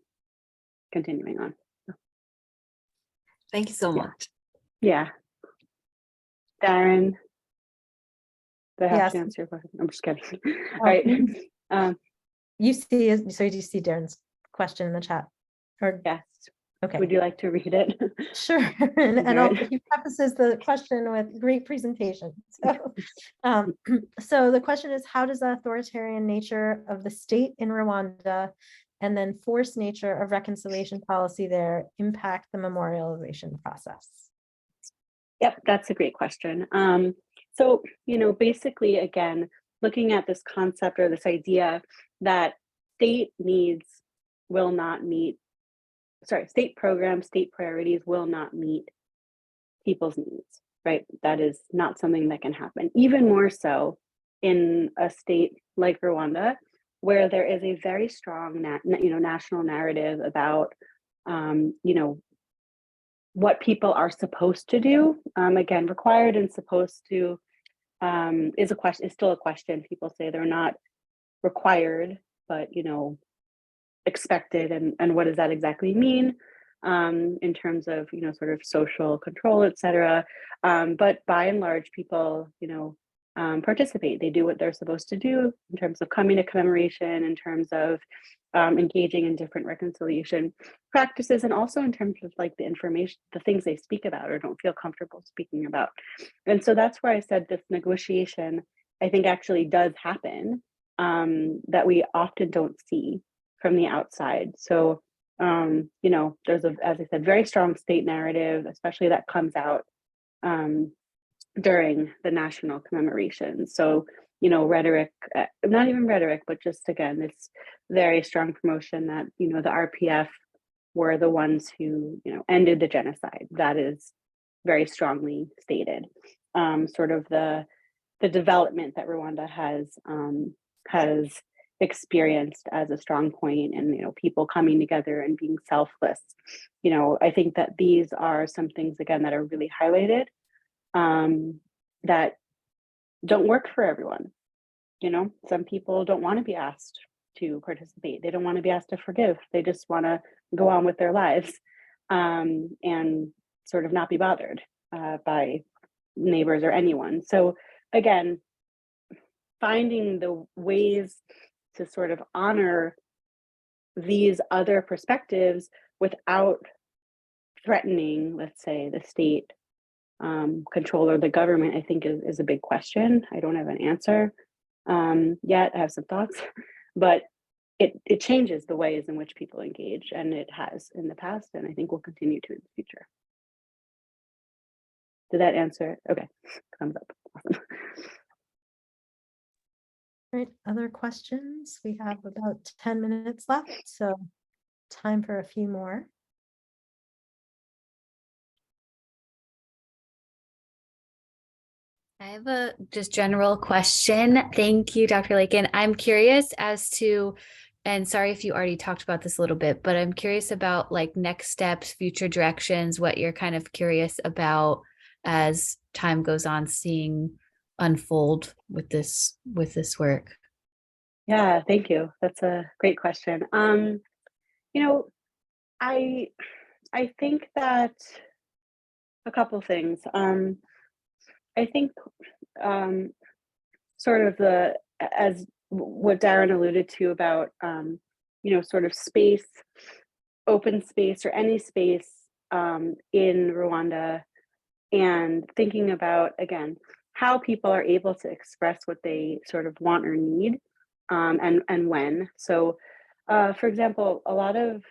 S2: continuing on.
S4: Thank you so much.
S2: Yeah. Darren, do I have to
S1: Yes.
S2: answer your question? I'm just kidding. All right.
S1: Do you see Darren's question in the chat? Or
S2: Yes.
S1: okay.
S2: Would you like to read it?
S1: Sure. And he prefaces the question with great presentation. So the question is, how does the authoritarian nature of the state in Rwanda and then forced nature of reconciliation policy there impact the memorialization process?
S2: Yep, that's a great question. So, basically, again, looking at this concept or this idea that state programs, state priorities will not meet people's needs, right? That is not something that can happen. Even more so in a state like Rwanda, where there is a very strong national narrative about what people are supposed to do. Again, required and supposed to is still a question. People say they're not required, but expected, and what does that exactly mean in terms of sort of social control, etc. But by and large, people participate. They do what they're supposed to do in terms of coming to commemoration, in terms of engaging in different reconciliation practices, and also in terms of like the information, the things they speak about or don't feel comfortable speaking about. And so that's where I said this negotiation, I think, actually does happen, that we often don't see from the outside. So there's as I said, very strong state narrative, especially that comes out during the national commemoration. So rhetoric, not even rhetoric, but just again this very strong promotion that the RPF were the ones who ended the genocide. That is very strongly stated. Sort of the development that Rwanda has experienced as a strong point, and people coming together and being selfless. I think that these are some things again that are really highlighted, that don't work for everyone. Some people don't want to be asked to participate. They don't want to be asked to forgive. They just want to go on with their lives, and sort of not be bothered by neighbors or anyone. So again, finding the ways to sort of honor these other perspectives without threatening, let's say, the state control or the government, I think is a big question. I don't have an answer yet. I have some thoughts, but it changes the ways in which people engage, and it has in the past, and I think will continue to in the future. Did that answer? Okay, thumbs up. Awesome.
S1: Great. Other questions? We have about 10 minutes left, so time for a few more.
S5: I have a just general question. Thank you, Dr. Lakin. I'm curious as to, and sorry if you already talked about this a little bit, but I'm curious about like next steps, future directions, what you're kind of curious about as time goes on, seeing unfold with this work.
S2: Yeah, thank you. That's a great question. I think that a couple things. I think sort of as what Darren alluded to about sort of space, open space, or any space in Rwanda, and thinking about again how people are able to express what they sort of want or need, and when. So for example, a lot of,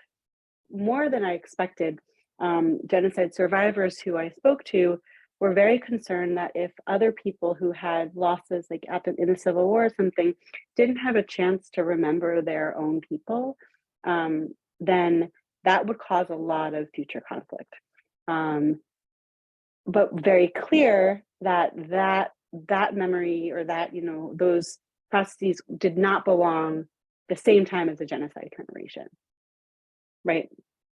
S2: more than I expected, genocide survivors who I spoke to were very concerned that if other people who had losses, like in the Civil War or something, didn't have a chance to remember their own people, then that would cause a lot of future conflict. But very clear that memory, or that those processes did not belong the same time as the genocide commemoration, right?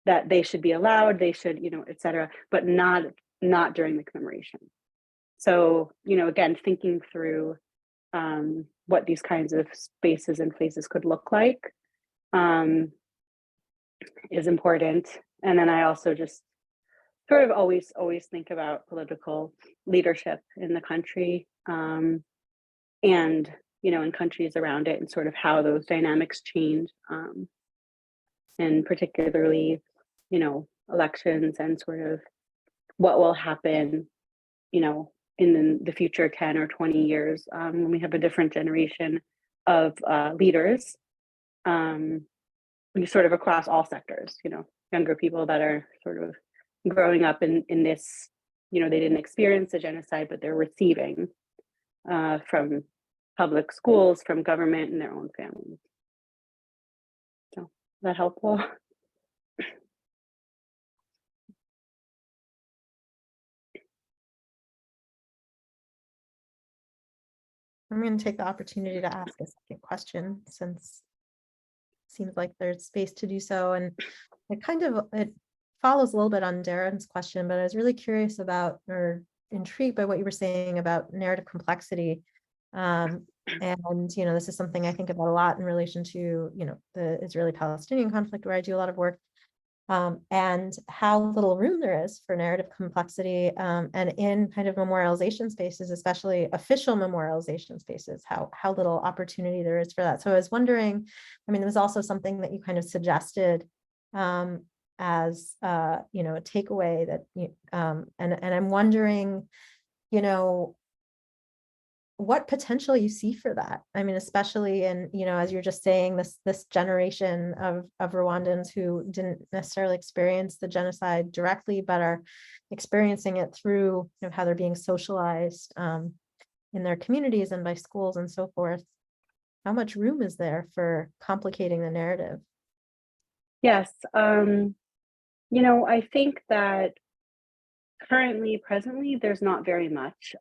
S2: That they should be allowed, they should, et cetera, but not during the commemoration. So, again, thinking through what these kinds of spaces and places could look like is important. And then I also just sort of always think about political leadership in the country, and in countries around it, and sort of how those dynamics change, and particularly elections, and sort of what will happen in the future 10 or 20 years, when we have a different generation of leaders, sort of across all sectors, younger people that are sort of growing up in this, they didn't experience the genocide, but they're receiving from public schools, from government, and their own families. So, is that helpful?
S1: I'm going to take the opportunity to ask a second question, since seems like there's space to do so. And it follows a little bit on Darren's question, but I was really curious about, or intrigued by what you were saying about narrative complexity. And, this is something I think about a lot in relation to, the Israeli-Palestinian conflict, where I do a lot of work, and how little room there is for narrative complexity, and in kind of memorialization spaces, especially official memorialization spaces, how little opportunity there is for that. So I was wondering, there was also something that you kind of suggested as a takeaway that and I'm wondering, what potential you see for that. Especially in, as you're just saying, this generation of Rwandans who didn't necessarily experience the genocide directly, but are experiencing it through how they're being socialized in their communities and by schools and so forth. How much room is there for complicating the narrative?
S2: Yes. I think that presently, there's not very much.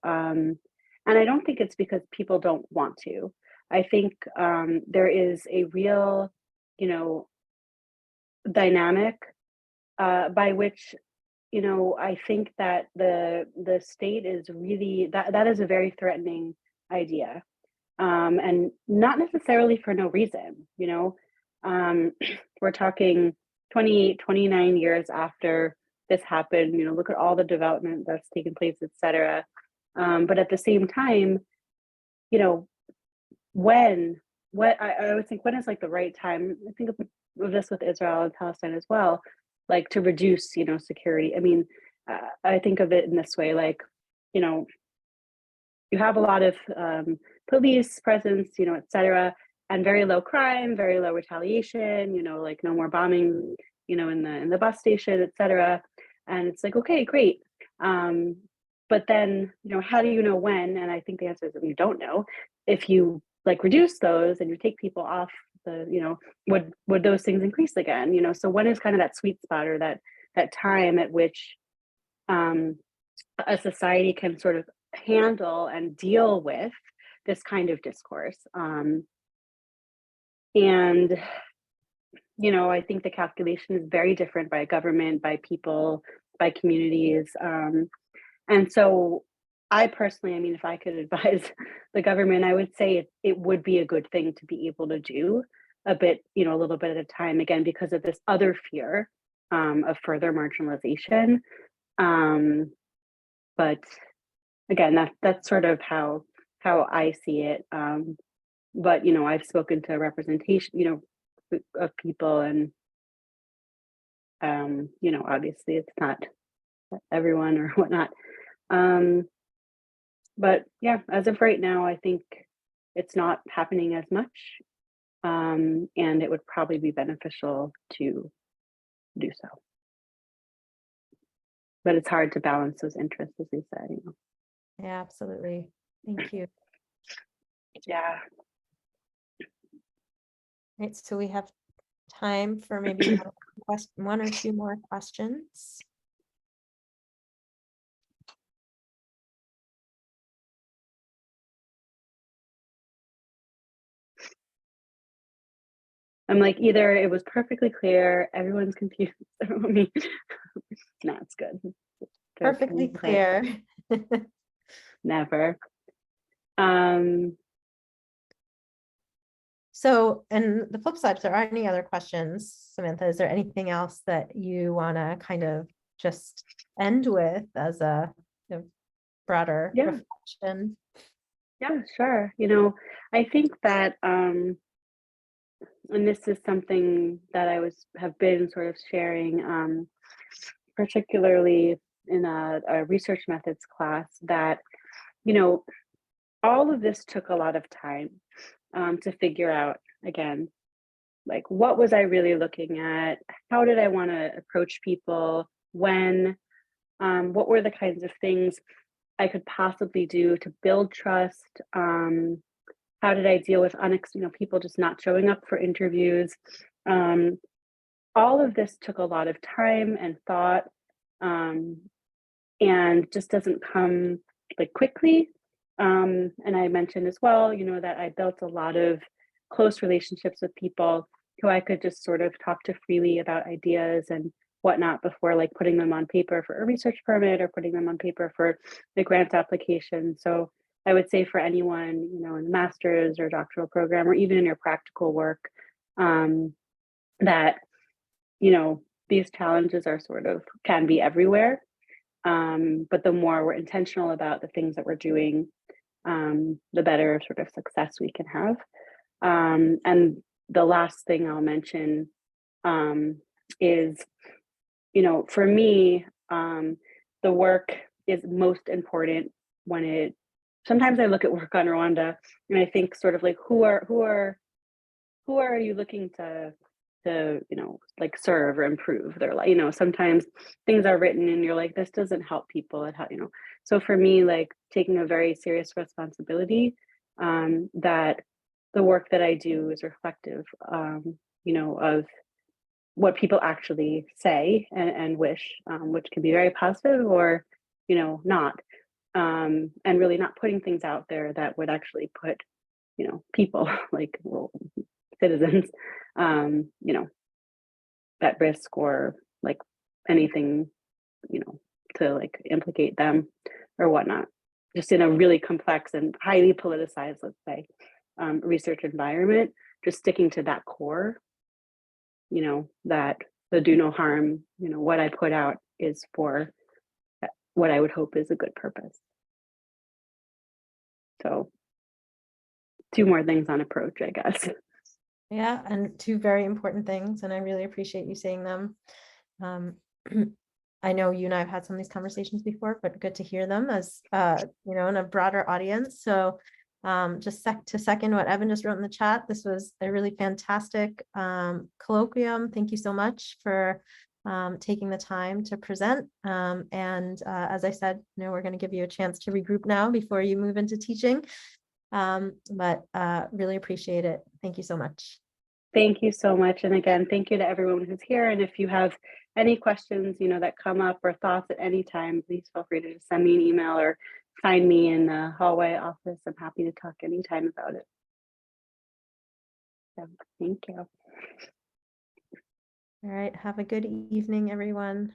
S2: And I don't think it's because people don't want to. I think there is a real, dynamic by which, I think that the state is really, that is a very threatening idea. And not necessarily for no reason, we're talking 29 years after this happened, look at all the development that's taken place, etc. But at the same time, I always think, when is like the right time? I think of this with Israel and Palestine as well, like to reduce, security. I think of it in this way, like, you have a lot of police presence, etc., and very low crime, very low retaliation, like no more bombing, in the bus station, etc. And it's like, okay, great. But then, how do you know when? And I think the answer is that we don't know. If you like reduce those and you take people off the, would those things increase again? So when is kind of that sweet spot, or that time at which a society can sort of handle and deal with this kind of discourse? And I think the calculation is very different by government, by people, by communities. And so I personally, if I could advise the government, I would say it would be a good thing to be able to do a bit, a little bit at a time, again, because of this other fear of further marginalization. But again, that's sort of how I see it. But, I've spoken to representation, of people, and, obviously it's not everyone or whatnot. But yeah, as of right now, I think it's not happening as much. And it would probably be beneficial to do so. But it's hard to balance those interests, as we said,
S1: Yeah, absolutely. Thank you.
S2: Yeah.
S1: Right, so we have time for maybe one or two more questions.
S2: I'm like, either it was perfectly clear, everyone's confused. No, it's good.
S1: Perfectly clear.
S2: Never.
S1: So, and the flip side, if there are any other questions, Samantha, is there anything else that you want to kind of just end with as a broader reflection?
S2: Yeah, sure. I think that, and this is something that I have been sort of sharing, particularly in a research methods class, that, all of this took a lot of time to figure out, again, like, what was I really looking at? How did I want to approach people? When? What were the kinds of things I could possibly do to build trust? How did I deal with people just not showing up for interviews? All of this took a lot of time and thought, and just doesn't come like quickly. And I mentioned as well, that I built a lot of close relationships with people who I could just sort of talk to freely about ideas and whatnot before like putting them on paper for a research permit or putting them on paper for the grant application. So I would say for anyone, you know, in the master's or doctoral program, or even in your practical work, that, you know, these challenges are sort of can be everywhere. But the more we're intentional about the things that we're doing, the better sort of success we can have. And the last thing I'll mention is, you know, for me, the work is most important when it, sometimes I look at work on Rwanda and I think sort of like, who are you looking to, you know, like serve or improve their life? You know, sometimes things are written and you're like, this doesn't help people. It you know, so for me, like taking a very serious responsibility, that the work that I do is reflective, you know, of what people actually say and wish, which can be very positive or, you know, not, and really not putting things out there that would actually put, you know, people like, well, citizens, you know, at risk or like anything, you know, to like implicate them or whatnot, just in a really complex and highly politicized, let's say, research environment, just sticking to that core, you know, that the do no harm, you know, what I put out is for what I would hope is a good purpose. So 2 more things on approach, I guess.
S1: Yeah, and 2 very important things, and I really appreciate you saying them. I know you and I have had some of these conversations before, but good to hear them as you know, in a broader audience. So just to second what Evan just wrote in the chat, this was a really fantastic colloquium. Thank you so much for taking the time to present. And as I said, you know, we're going to give you a chance to regroup now before you move into teaching. But really appreciate it. Thank you so much.
S2: Thank you so much. And again, thank you to everyone who's here. And if you have any questions, you know, that come up or thoughts at any time, please feel free to just send me an email or find me in the hallway office. I'm happy to talk anytime about it. So thank you.
S1: All right. Have a good evening, everyone.